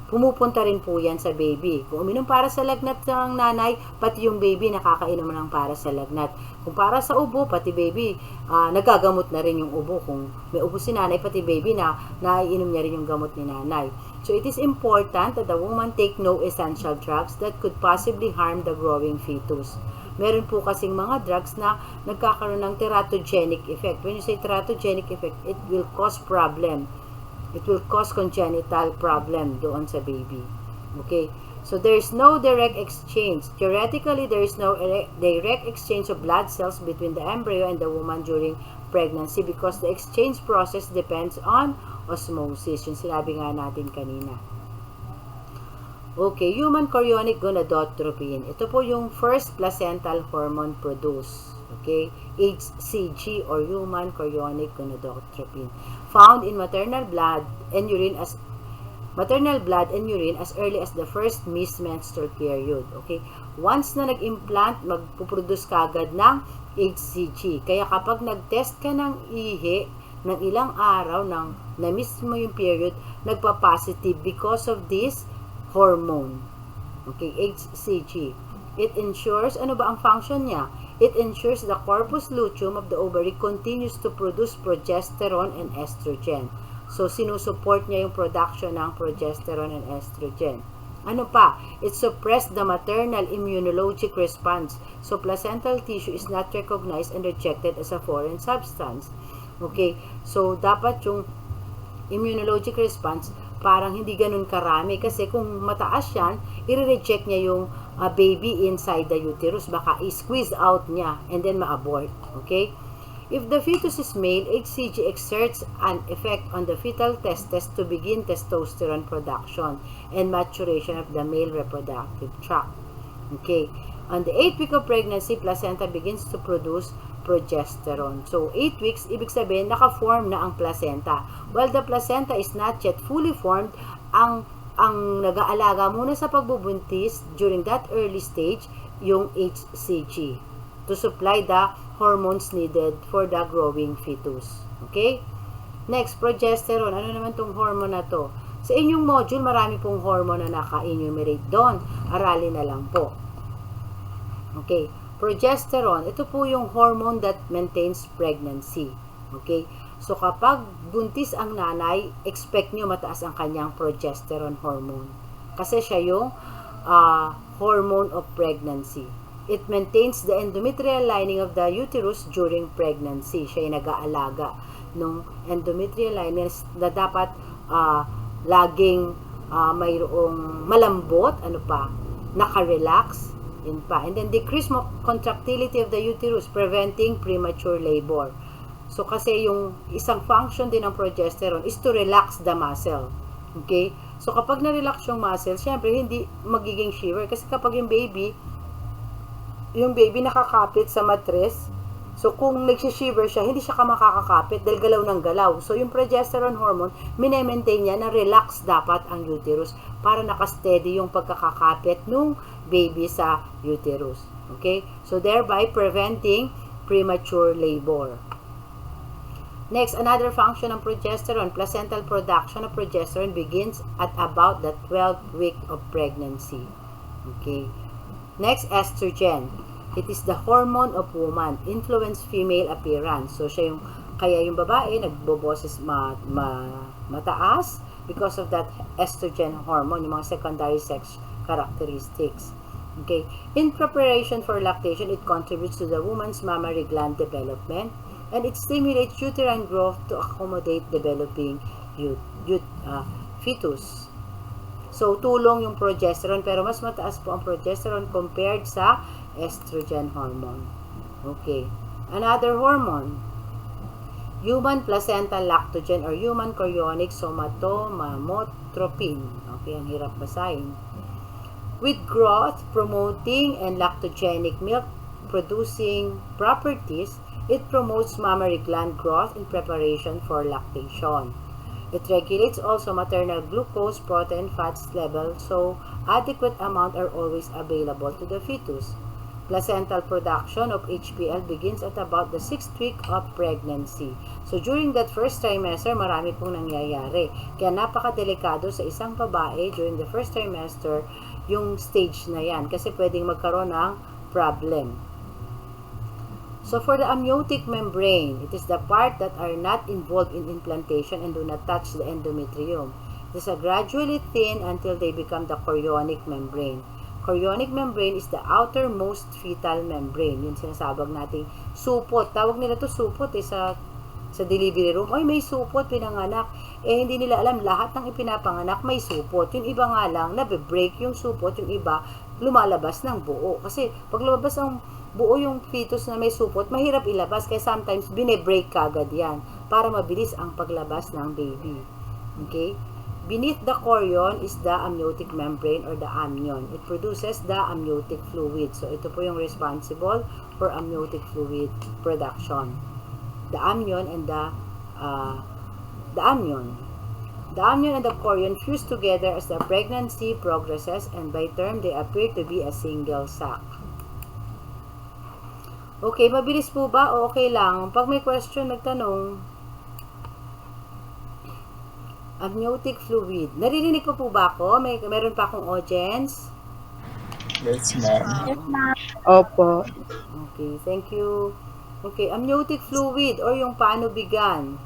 pumupunta rin po yan sa baby. Kung uminom para sa lagnat ng nanay, pati yung baby nakakainom ng para sa lagnat. Kung para sa ubo, pati baby, nagagamot na rin yung ubo. Kung may ubo si nanay, pati baby naiinom niya rin yung gamot ni nanay. So, it is important that the woman take no essential drugs that could possibly harm the growing fetus. Meron po kasing mga drugs na nagkakaroon ng teratogenic effect. When you say teratogenic effect, it will cause problem. It will cause congenital problem doon sa baby. Okay? So, there is no direct exchange. Theoretically, there is no direct exchange of blood cells between the embryo and the woman during pregnancy because the exchange process depends on osmosis. Yung sinabi nga natin kanina. Okay, human chorionic gonadotropin. Ito po yung first placental hormone produced. Okay, HCG or human chorionic gonadotropin. Found in maternal blood and urine as early as the first menstrual period. Okay, once na nag-implant, magpuproduce kagad ng HCG. Kaya kapag nag-test ka ng ihi ng ilang araw nang na-miss mo yung period, nagpa-positive because of this hormone. Okay, HCG. It ensures, ano ba ang function niya? It ensures the corpus luteum of the ovary continues to produce progesterone and estrogen. So, sinusupport niya yung production ng progesterone and estrogen. Ano pa? It suppressed the maternal immunologic response. So, placental tissue is not recognized and rejected as a foreign substance. Okay, so dapat yung immunologic response parang hindi ganun karami kasi kung mataas yan, i-reject niya yung baby inside the uterus, baka i-squeeze out niya and then ma-abort. Okay? If the fetus is male, HCG exerts an effect on the fetal testes to begin testosterone production and maturation of the male reproductive tract. Okay? On the 8th week of pregnancy, placenta begins to produce progesterone. So, 8 weeks, ibig sabihin, naka-form na ang placenta. While the placenta is not yet fully formed, ang nag-aalaga muna sa pagbubuntis during that early stage, yung HCG to supply the hormones needed for the growing fetus. Okay? Next, progesterone. Ano naman tong hormone na to? Sa inyong module, marami pong hormone na naka-enumerate doon. Aralin na lang po. Okay? Progesterone, ito po yung hormone that maintains pregnancy. Okay? So, kapag buntis ang nanay, expect nyo mataas ang kanyang progesterone hormone. Kasi siya yung hormone of pregnancy. It maintains the endometrial lining of the uterus during pregnancy. Siya yung nag-aalaga ng endometrial lining na dapat laging mayroong malambot, ano pa, naka-relax, yun pa. And then decrease contractility of the uterus, preventing premature labor. So, kasi yung isang function din ng progesterone is to relax the muscle. Okay? So, kapag na-relax yung muscle, syempre, hindi magiging shiver. Kasi kapag yung baby nakakapit sa mattress, so, kung nagsishiver siya, hindi siya makakakapit dahil galaw ng galaw. So, yung progesterone hormone, minemaintain niya na relax dapat ang uterus para nakasteady yung pagkakakapit nung baby sa uterus. Okay? So, thereby preventing premature labor. Next, another function ng progesterone, placental production of progesterone begins at about the 12th week of pregnancy. Okay. Next, estrogen. It is the hormone of woman, influence female appearance. So, siya kaya yung babae, nagboboses mataas because of that estrogen hormone, yung mga secondary sex characteristics. Okay. In preparation for lactation, it contributes to the woman's mammary gland development and it stimulates uterine growth to accommodate developing fetus. So, tulong yung progesterone, pero mas mataas po ang progesterone compared sa estrogen hormone. Okay. Another hormone, human placental lactogen or human chorionic somatomamotropin. Okay, ang hirap basahin. With growth promoting and lactogenic milk producing properties, it promotes mammary gland growth in preparation for lactation. It regulates also maternal glucose, protein, fats level, so adequate amount are always available to the fetus. Placental production of HPL begins at about the 6th week of pregnancy. So, during that first trimester, marami pong nangyayari. Kaya napakadelikado sa isang babae during the first trimester yung stage na yan kasi pwedeng magkaroon ng problem. So, for the amniotic membrane, it is the part that are not involved in implantation and do not touch the endometrium. It is a gradually thin until they become the chorionic membrane. Chorionic membrane is the outermost fetal membrane. Yung sinasabag nating supot. Tawag nila to supot sa delivery room. Oy, may supot, pinanganak. Hindi nila alam, lahat ng ipinapanganak may supot. Yung iba nga lang, nabe-break yung supot. Yung iba, lumalabas ng buo. Kasi, pag lumabas ang buo yung fetus na may supot, mahirap ilabas. Kaya sometimes, bine-break kagad yan para mabilis ang paglabas ng baby. Okay? Beneath the chorion is the amniotic membrane or the amnion. It produces the amniotic fluid. So, ito po yung responsible for amniotic fluid production. The amnion and the amnion. The amnion and the chorion fuse together as the pregnancy progresses, and by term, they appear to be a single sac. Okay, mabilis po ba o okay lang? Pag may question, magtanong. Amniotic fluid. Naririnig ko po ba ako? Meron pa akong audience? Yes, ma'am. Yes, ma'am. Opo. Okay, thank you. Okay, amniotic fluid or yung panubigan.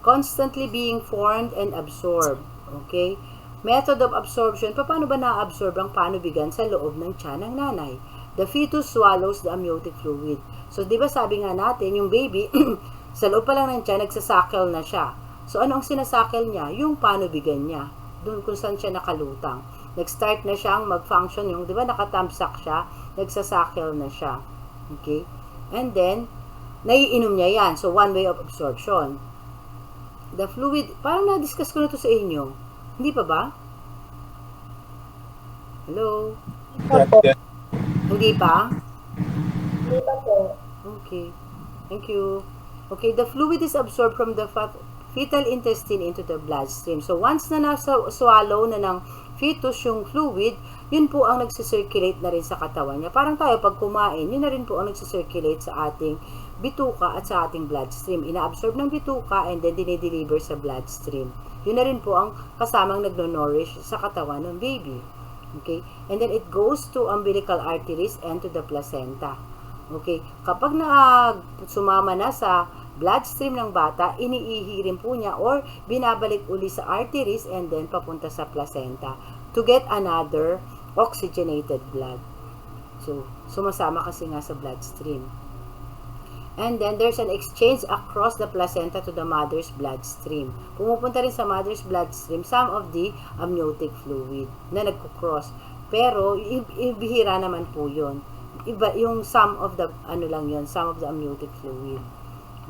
Constantly being formed and absorbed. Okay? Method of absorption. Paano ba na-absorb ang panubigan sa loob ng tiyan ng nanay? The fetus swallows the amniotic fluid. So, di ba sabi nga natin, yung baby, sa loob pa lang ng tiyan, nagsasakal na siya. So, ano ang sinasakal niya? Yung panubigan niya. Doon kung saan siya nakalutang. Nag-start na siyang mag-function yung, di ba, nakatamsak siya, nagsasakal na siya. Okay? And then, naiinom niya yan. So, one way of absorption. The fluid, parang na-discuss ko na to sa inyo. Hindi pa ba? Hello? Hindi pa? Hindi pa po. Okay. Thank you. Okay, the fluid is absorbed from the fetal intestine into the bloodstream. So, once na nasa-swallow na ng fetus yung fluid, yun po ang nagsisirculate na rin sa katawan niya. Parang tayo, pag kumain, yun na rin po ang nagsisirculate sa ating bituka at sa ating bloodstream. Ina-absorb ng bituka and then dinideliver sa bloodstream. Yun na rin po ang kasamang nagno-nourish sa katawan ng baby. Okay? And then it goes to umbilical arteries and to the placenta. Okay? Kapag sumama na sa bloodstream ng bata, iniihi rin po niya or binabalik uli sa arteries and then papunta sa placenta to get another oxygenated blood. So, sumasama kasi nga sa bloodstream. And then, there's an exchange across the placenta to the mother's bloodstream. Pumupunta rin sa mother's bloodstream some of the amniotic fluid na nagkukross. Pero, ibihira naman po yun. Iba, yung some of the, some of the amniotic fluid.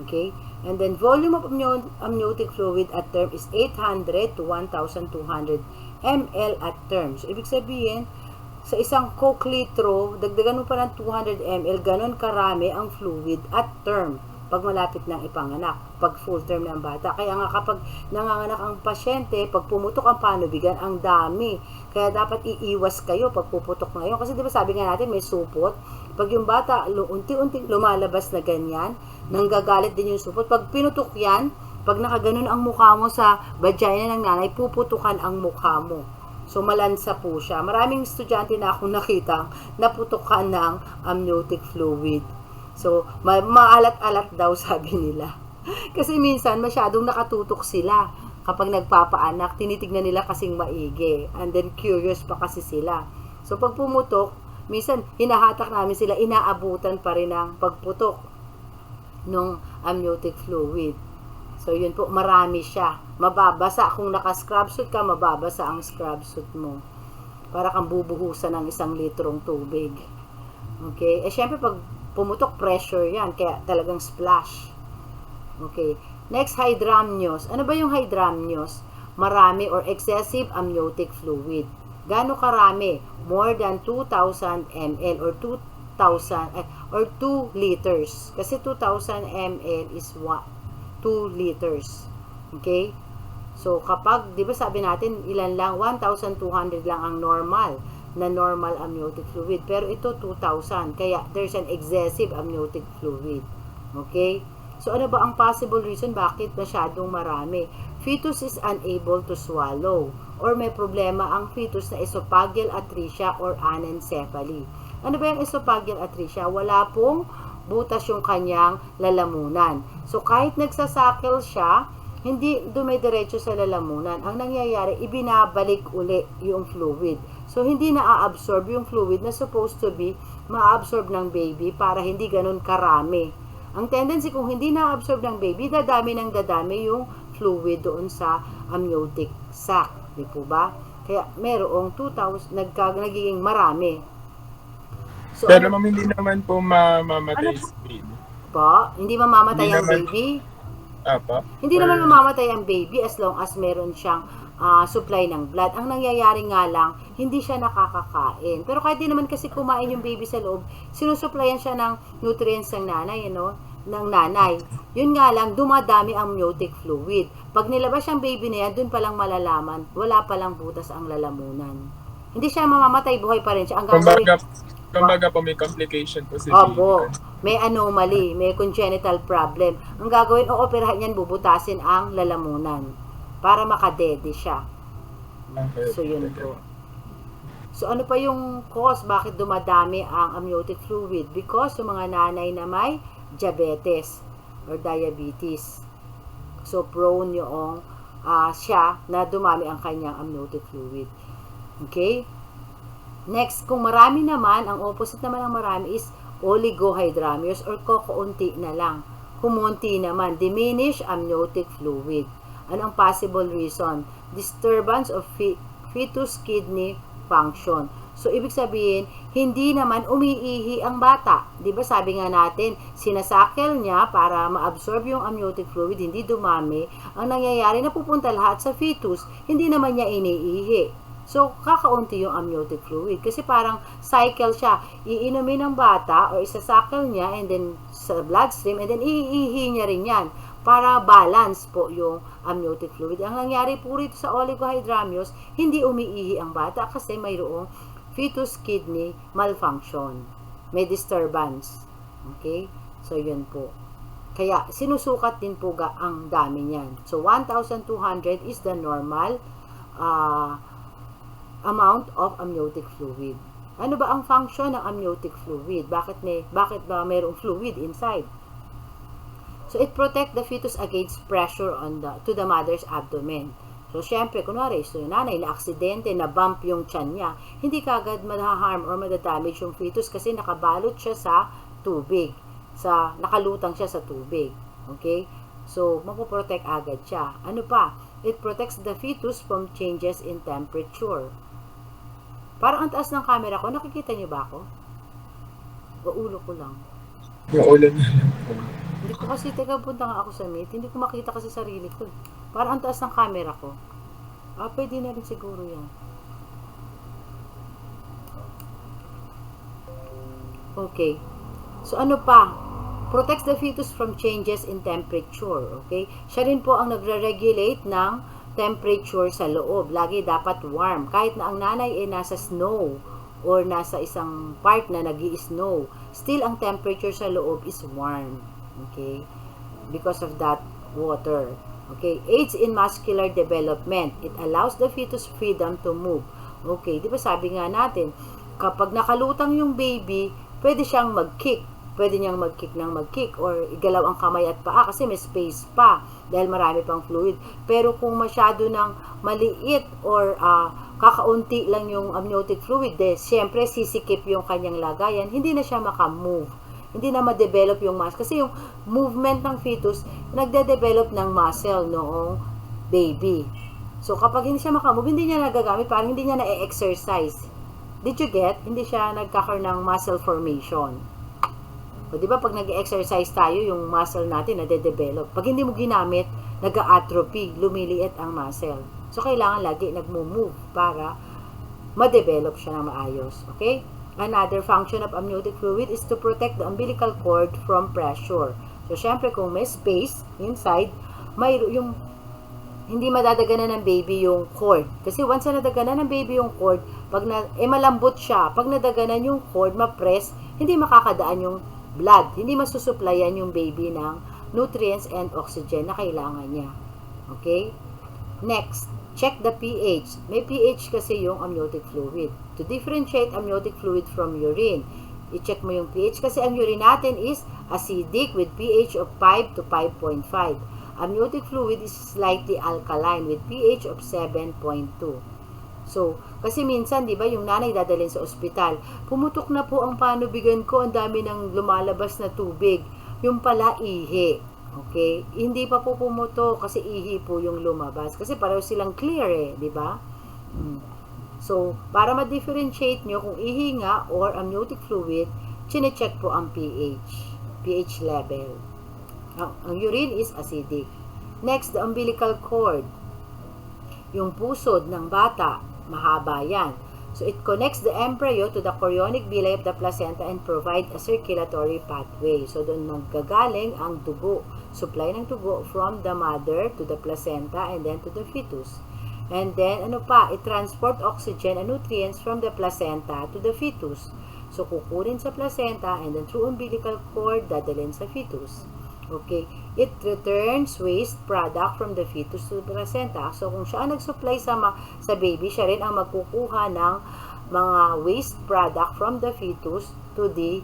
Okay? And then, volume of amniotic fluid at term is 800 to 1,200 ml at term. So, ibig sabihin, sa isang Coke litro, dagdagan mo pa ng 200 ml, ganun karami ang fluid at term pag malapit ng ipanganak, pag full term ng bata. Kaya nga kapag nanganganak ang pasyente, pag pumutok ang panubigan, ang dami. Kaya dapat iiwas kayo pag puputok na yun. Kasi diba sabi nga natin, may supot. Pag yung bata, unti-unti lumalabas na ganyan, nanggagalit din yung supot. Pag pinutok yan, pag nakaganon ang mukha mo sa vagina ng nanay, puputukan ang mukha mo. So, malansa po siya. Maraming estudyante na akong nakita naputukan ng amniotic fluid. So, maalat-alat daw sabi nila. Kasi minsan, masyadong nakatutok sila. Kapag nagpapaanak, tinitignan nila kasing maigi. And then, curious pa kasi sila. So, pag pumutok, minsan, hinahatak namin sila, inaabutan pa rin ang pagputok ng amniotic fluid. So, yun po, marami siya. Mababasa. Kung naka-scrub suit ka, mababasa ang scrub suit mo. Para kang bubuhusan ng 1 litrong tubig. Okay? Syempre, pag pumutok, pressure yan. Kaya talagang splash. Okay? Next, hydramnios. Ano ba yung hydramnios? Marami or excessive amniotic fluid. Gaano karami? More than 2,000 ml or 2,000 or 2 liters. Kasi 2,000 ml is 2 liters. Okay? So, kapag, di ba sabi natin, ilan lang, 1,200 lang ang normal. na normal amniotic fluid. Pero ito 2,000. Kaya there's an excessive amniotic fluid. Okay? So ano ba ang possible reason bakit masyadong marami? Fetus is unable to swallow or may problema ang fetus na esophageal atresia or anencephaly. Ano ba yung esophageal atresia? Wala pong butas yung kanyang lalamunan. So kahit nagsasakil siya, hindi dumidiretso sa lalamunan. Ang nangyayari, ibinabalik uli yung fluid. So hindi na-absorb yung fluid na supposed to be ma-absorb ng baby para hindi ganun karami. Ang tendency kung hindi na-absorb ng baby, dadami yung fluid doon sa amniotic sac. Di po ba? Kaya merong 2,000, nagiging marami. So, Pero ma'am, hindi naman po mamamatay sa baby. po? Hindi mamamatay Hindi ang naman. baby? Apa? Hindi naman mamamatay ang baby as long as meron siyang supply ng blood. Ang nangyayari nga lang, hindi siya nakakakain. Pero kahit di naman kasi kumain yung baby sa loob, sinusuplayan siya ng nutrients ng nanay, ng nanay. Yun nga lang, dumadami ang amniotic fluid. Pag nilabas yung baby na yan, dun palang malalaman, wala palang butas ang lalamunan. Hindi siya mamamatay, buhay pa rin siya. Ang gagawin, Kumbaga po may complication po si opo, baby. may anomaly, may congenital problem. Ang gagawin, ooperahan yan, bubutasin ang lalamunan para makadede siya. Okay. So, yun po. So, ano pa yung cause? Bakit dumadami ang amniotic fluid? Because yung mga nanay na may diabetes or diabetes. So, prone yung siya na dumami ang kanyang amniotic fluid. Okay? Next, kung marami naman, ang opposite naman ng marami is oligohydramnios or kokounti na lang. Kumunti naman, diminished amniotic fluid. Ano ang possible reason? Disturbance of fetus kidney function. So, ibig sabihin, hindi naman umiihi ang bata. Di ba sabi nga natin, sinasakil niya para ma-absorb yung amniotic fluid, hindi dumami. Ang nangyayari, napupunta lahat sa fetus, hindi naman niya iniihi. So, kakaunti yung amniotic fluid. Kasi parang cycle siya. Iinumin ng bata o isasakil niya and then sa bloodstream and then iihi niya rin yan para balance po yung amniotic fluid. Ang nangyari po rito sa oligohydramnios, hindi umiihi ang bata kasi mayroong fetus kidney malfunction. May disturbance. Okay? So, yun po. Kaya, sinusukat din po ang dami niyan. So, 1,200 is the normal amount of amniotic fluid. Ano ba ang function ng amniotic fluid? Bakit ba mayroong fluid inside? So, it protect the fetus against pressure to the mother's abdomen. So, syempre, kunwari, so yung nanay na aksidente, na bump yung tiyan niya, hindi kagad madaharm or madadamage yung fetus kasi nakabalot siya sa tubig. Nakalutang siya sa tubig. Okay? So, mapoprotect agad siya. Ano pa? It protects the fetus from changes in temperature. Parang ang taas ng camera ko. Nakikita niyo ba ako? O ulo ko lang? Yung ulo niya lang po. Hindi ko kasi, punta nga ako sa meet. Hindi ko makita kasi sarili ko. Parang ang taas ng camera ko. Pwede na rin siguro yan. Okay. So, ano pa? Protects the fetus from changes in temperature. Okay? Siya rin po ang nagre-regulate ng temperature sa loob. Lagi dapat warm. Kahit na ang nanay ay nasa snow or nasa isang part na nag-i-snow, still ang temperature sa loob is warm. Okay? Because of that water. Okay? Aids in muscular development. It allows the fetus freedom to move. Okay? Di ba sabi nga natin, kapag nakalutang yung baby, pwede siyang mag-kick. Pwede niyang mag-kick ng mag-kick or igalaw ang kamay at paa kasi may space pa dahil marami pang fluid. Pero kung masyado ng maliit or kakaunti lang yung amniotic fluid, siyempre sisikip yung kanyang lagayan, hindi na siya makamove. Hindi na ma-develop yung muscle. Kasi yung movement ng fetus, nagde-develop ng muscle noong baby. So kapag hindi siya makamove, hindi niya nagagamit, parang hindi niya na-exercise. Did you get? Hindi siya nagkakaroon ng muscle formation. O, di ba pag nag-exercise tayo, yung muscle natin nade-develop. Pag hindi mo ginamit, nag-atrophy, lumiliit ang muscle. So, kailangan lagi nagmo-move para ma-develop siya ng maayos. Okay? Another function of amniotic fluid is to protect the umbilical cord from pressure. So, syempre, kung may space inside, may yung hindi madadaganan ng baby yung cord. Kasi once na nadaganan ng baby yung cord, malambot siya. Pag nadaganan yung cord, ma-press, hindi makakadaan yung blood. Hindi masusuplayan yung baby ng nutrients and oxygen na kailangan niya. Okay? Next, check the pH. May pH kasi yung amniotic fluid. To differentiate amniotic fluid from urine, i-check mo yung pH kasi ang urine natin is acidic with pH of 5 to 5.5. Amniotic fluid is slightly alkaline with pH of 7.2. So, kasi minsan, di ba, yung nanay dadalhin sa ospital, pumutok na po ang panubigan ko, ang dami ng lumalabas na tubig. Yung pala, ihi. Okay? Hindi pa po pumutok kasi ihi po yung lumabas. Kasi pareho silang clear di ba? So, para ma-differentiate nyo kung ihi nga or amniotic fluid, chine-check po ang pH level. Ang urine is acidic. Next, the umbilical cord. Yung pusod ng bata, mahaba yan. So, it connects the embryo to the chorionic villi of the placenta and provide a circulatory pathway. So, doon nanggagaling ang dugo. Supply ng dugo from the mother to the placenta and then to the fetus. And then, it transport oxygen and nutrients from the placenta to the fetus. So, kukunin sa placenta and then through umbilical cord, dadalhin sa fetus. Okay, it returns waste product from the fetus to the placenta. So, kung siya ang nag-supply sa baby, siya rin ang magkukuha ng mga waste product from the fetus to the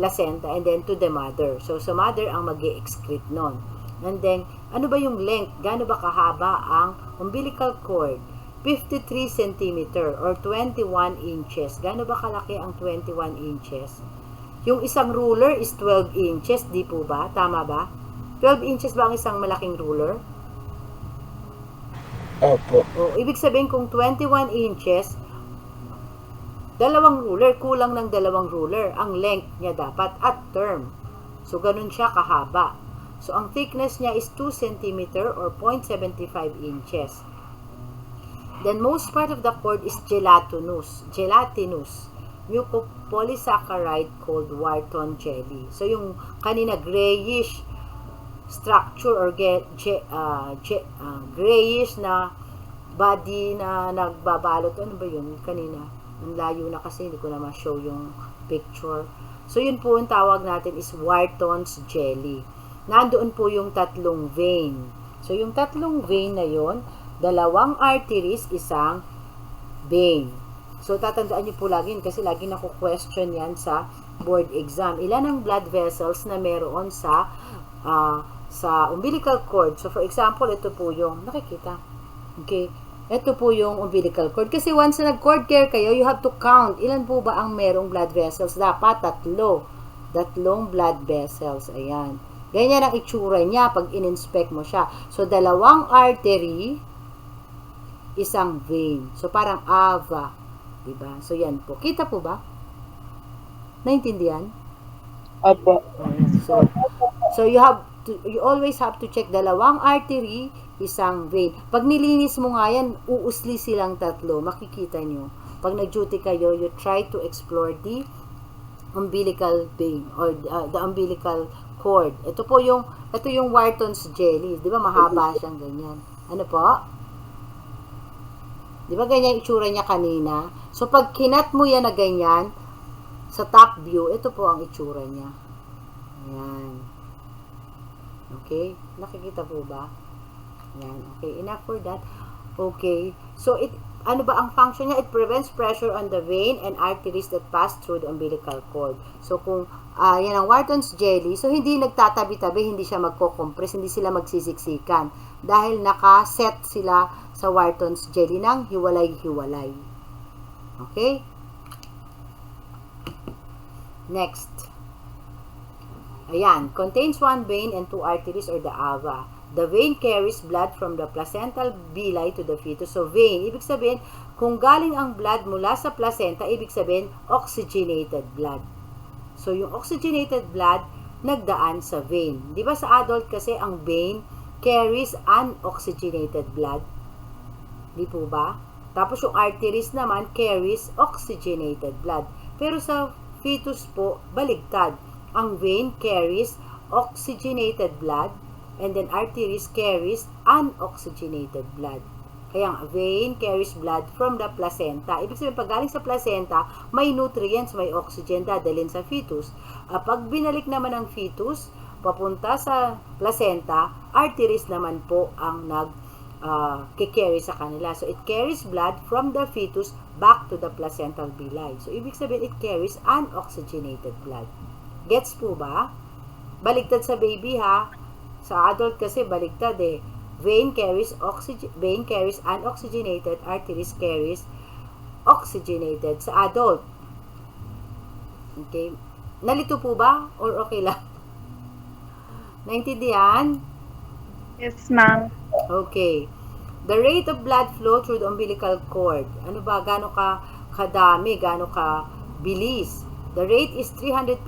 placenta and then to the mother. So, sa mother ang mag-excrete nun. And then, ano ba yung length? Gaano ba kahaba ang umbilical cord? 53 cm or 21 inches. Gaano ba kalaki ang 21 inches? Yung isang ruler is 12 inches, di po ba? Tama ba? 12 inches ba ang isang malaking ruler? Opo. O, ibig sabihin kung 21 inches, dalawang ruler, kulang ng dalawang ruler. Ang length niya dapat at term. So, ganun siya kahaba. So, ang thickness niya is 2 cm or 0.75 inches. Then, most part of the cord is gelatinous. Mucopolysaccharide called Wharton jelly. So, yung kanina grayish structure or grayish na body na nagbabalot. Ano ba yun? Kanina. Ang layo na kasi hindi ko na ma-show yung picture. So, yun po yung tawag natin is Wharton's jelly. Nandoon po yung tatlong vein. So, yung tatlong vein na yun, dalawang arteries, isang vein. So, tatandaan niyo po lagi kasi lagi naku-question yan sa board exam. Ilan ang blood vessels na meron sa umbilical cord? So, for example, ito po yung, nakikita. Okay. Ito po yung umbilical cord. Kasi once na nag-cord care kayo, you have to count. Ilan po ba ang merong blood vessels? Dapat tatlo. Tatlong blood vessels. Ayan. Ganyan ang itsura niya pag in-inspect mo siya. So, dalawang artery, isang vein. So, parang ava. Diba? So, yan po. Kita po ba? Naintindihan? Opo. So you always have to check dalawang artery, isang vein. Pag nilinis mo nga yan, uusli silang tatlo. Makikita nyo. Pag nag-duty kayo, you try to explore the umbilical vein or the umbilical cord. Ito yung Wharton's jelly. Di ba mahaba siyang ganyan? Ano po? Di ba ganyan itsura niya kanina? So, pag kinat mo yan na ganyan, sa top view, ito po ang itsura niya. Ayan. Okay? Nakikita po ba? Ayan. Okay. Enough for that. Okay. So, ano ba ang function niya? It prevents pressure on the vein and arteries that pass through the umbilical cord. So, kung yan ang Wharton's jelly, so hindi nagtatabi-tabi, hindi siya magko-compress, hindi sila magsisiksikan. Dahil nakaset sila sa Wharton's jelly ng hiwalay-hiwalay. Okay? Next. Ayan. Contains one vein and two arteries or the ava. The vein carries blood from the placental villi to the fetus. So, vein, ibig sabihin, kung galing ang blood mula sa placenta, ibig sabihin, oxygenated blood. So, yung oxygenated blood, nagdaan sa vein. Di ba sa adult kasi ang vein carries unoxygenated blood? Di po ba? Tapos yung arteries naman carries oxygenated blood. Pero sa fetus po, baligtad. Ang vein carries oxygenated blood and then arteries carries unoxygenated blood. Kaya ang vein carries blood from the placenta. Ibig sabihin, pag galing sa placenta, may nutrients, may oxygen dadalhin sa fetus. Pag binalik naman ng fetus, papunta sa placenta, arteries naman po ang nag-carry sa kanila. So, it carries blood from the fetus back to the placental villi. So, ibig sabihin, it carries unoxygenated blood. Gets po ba? Baligtad sa baby ha. Sa adult kasi baligtad eh. Vein carries unoxygenated, arteries carries oxygenated sa adult. Okay? Nalito po ba? Or okay lang? Naintindihan? Yes, ma'am. Okay. The rate of blood flow through the umbilical cord. Ano ba? Gaano ka kadami? Gaano ka bilis? The rate is 350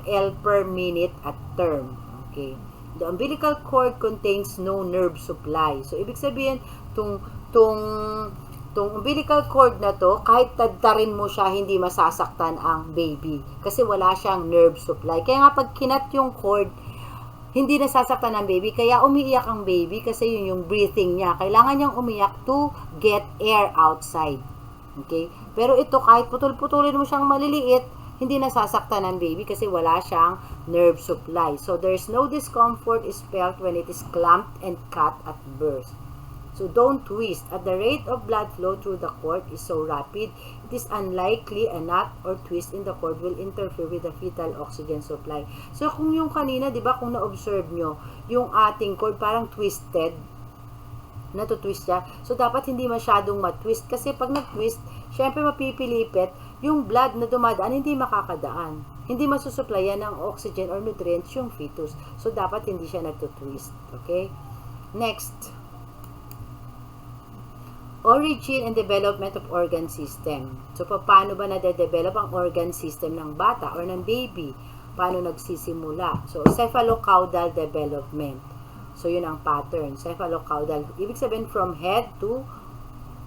ml per minute at term. Okay. The umbilical cord contains no nerve supply. So, ibig sabihin, tong umbilical cord na to, kahit tadtarin mo siya, hindi masasaktan ang baby. Kasi wala siyang nerve supply. Kaya nga, pag kinat yung cord, hindi nasasaktan ang baby. Kaya umiiyak ang baby kasi yun yung breathing niya. Kailangan niyang umiyak to get air outside. Okay? Pero ito, kahit putol-putulin mo siyang maliliit, hindi nasasaktan ng baby kasi wala siyang nerve supply. So, there's no discomfort is felt when it is clamped and cut at birth. So, don't twist. At the rate of blood flow through the cord is so rapid, it is unlikely a knot or twist in the cord will interfere with the fetal oxygen supply. So, kung yung kanina, di ba, kung na-observe nyo, yung ating cord parang twisted, natutwist siya. So, dapat hindi masyadong matwist. Kasi pag nag-twist, syempre mapipilipit, yung blood na dumadaan, hindi makakadaan. Hindi masusuplayan ng oxygen or nutrients yung fetus. So, dapat hindi siya nagtutwist. Okay? Next. Origin and development of organ system. So, paano ba nade-develop ang organ system ng bata or ng baby? Paano nagsisimula? So, cephalocaudal development. So, yun ang pattern. Cephalocaudal. Ibig sabihin from head to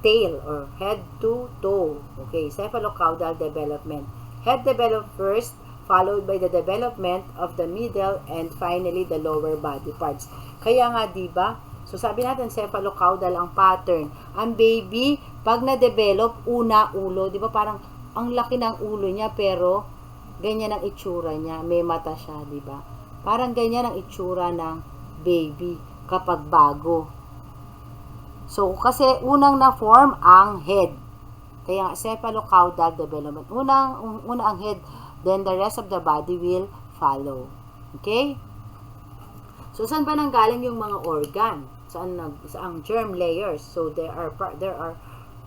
tail or head to toe. Okay, cephalocaudal development. Head develop first, followed by the development of the middle and finally the lower body parts. Kaya nga, di ba? So, sabi natin, cephalocaudal ang pattern. Ang baby, pag na-develop, una, ulo, di ba? Parang ang laki ng ulo niya, pero ganyan ang itsura niya. May mata siya, di ba? Parang ganyan ang itsura ng baby kapag bago. So, kasi unang na-form ang head. Kaya cephalocaudal development. Una ang head, then the rest of the body will follow. Okay? So, saan ba nanggaling yung mga organ? Saan germ layers? So, there are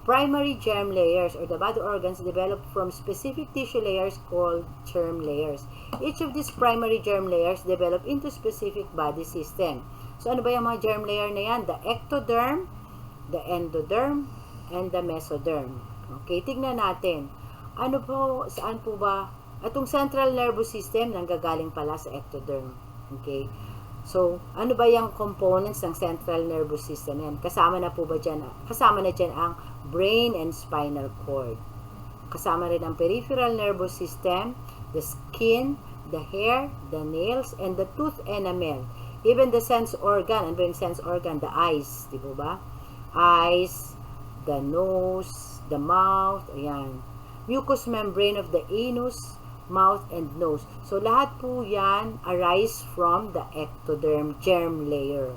primary germ layers or the body organs developed from specific tissue layers called germ layers. Each of these primary germ layers develop into specific body system. So, ano ba yung mga germ layer na yan? The ectoderm, the endoderm, and the mesoderm. Okay, tignan natin. Ano po, saan po ba? Itong central nervous system, nanggagaling pala sa ectoderm. Okay, so, ano ba yung components ng central nervous system yan? Kasama na po ba dyan? Kasama na dyan ang brain and spinal cord. Kasama rin ang peripheral nervous system, the skin, the hair, the nails, and the tooth enamel. Even the sense organ, ano ba yung sense organ? The eyes, di po ba? Eyes, the nose, the mouth, ayan. Mucous membrane of the anus, mouth, and nose. So, lahat po yan arise from the ectoderm germ layer.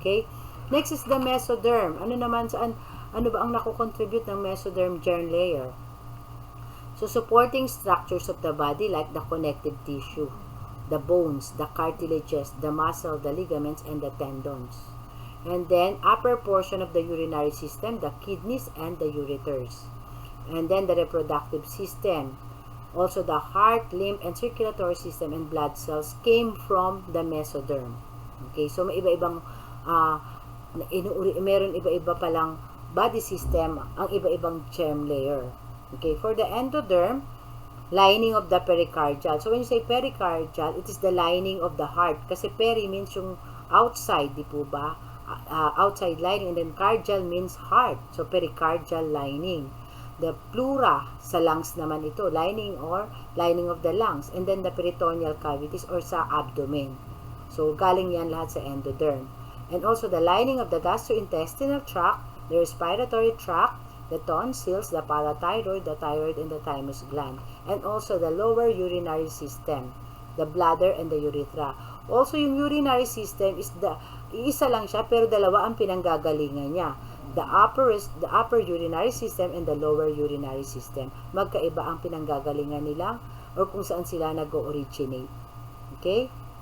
Okay? Next is the mesoderm. Ano ba ang nakocontribute ng mesoderm germ layer? So, supporting structures of the body like the connective tissue, the bones, the cartilages, the muscle, the ligaments, and the tendons. And then, upper portion of the urinary system, the kidneys and the ureters. And then, the reproductive system. Also, the heart, lymph, and circulatory system and blood cells came from the mesoderm. Okay, so may iba-ibang, meron iba-iba palang body system, ang iba-ibang germ layer. Okay, for the endoderm, lining of the pericardial. So, when you say pericardial, it is the lining of the heart. Kasi peri means yung outside, di po ba? Outside lining, and then cardial means heart. So, pericardial lining. The pleura, sa lungs naman ito, lining or lining of the lungs. And then the peritoneal cavities or sa abdomen. So, galing yan lahat sa endoderm. And also the lining of the gastrointestinal tract, the respiratory tract, the tonsils, the parathyroid, the thyroid, and the thymus gland. And also the lower urinary system, the bladder and the urethra. Also, yung urinary system is iisa lang siya pero dalawa ang pinanggagalingan niya. The upper urinary system and the lower urinary system. Magkaiba ang pinanggagalingan nila or kung saan sila nag-originate. Okay?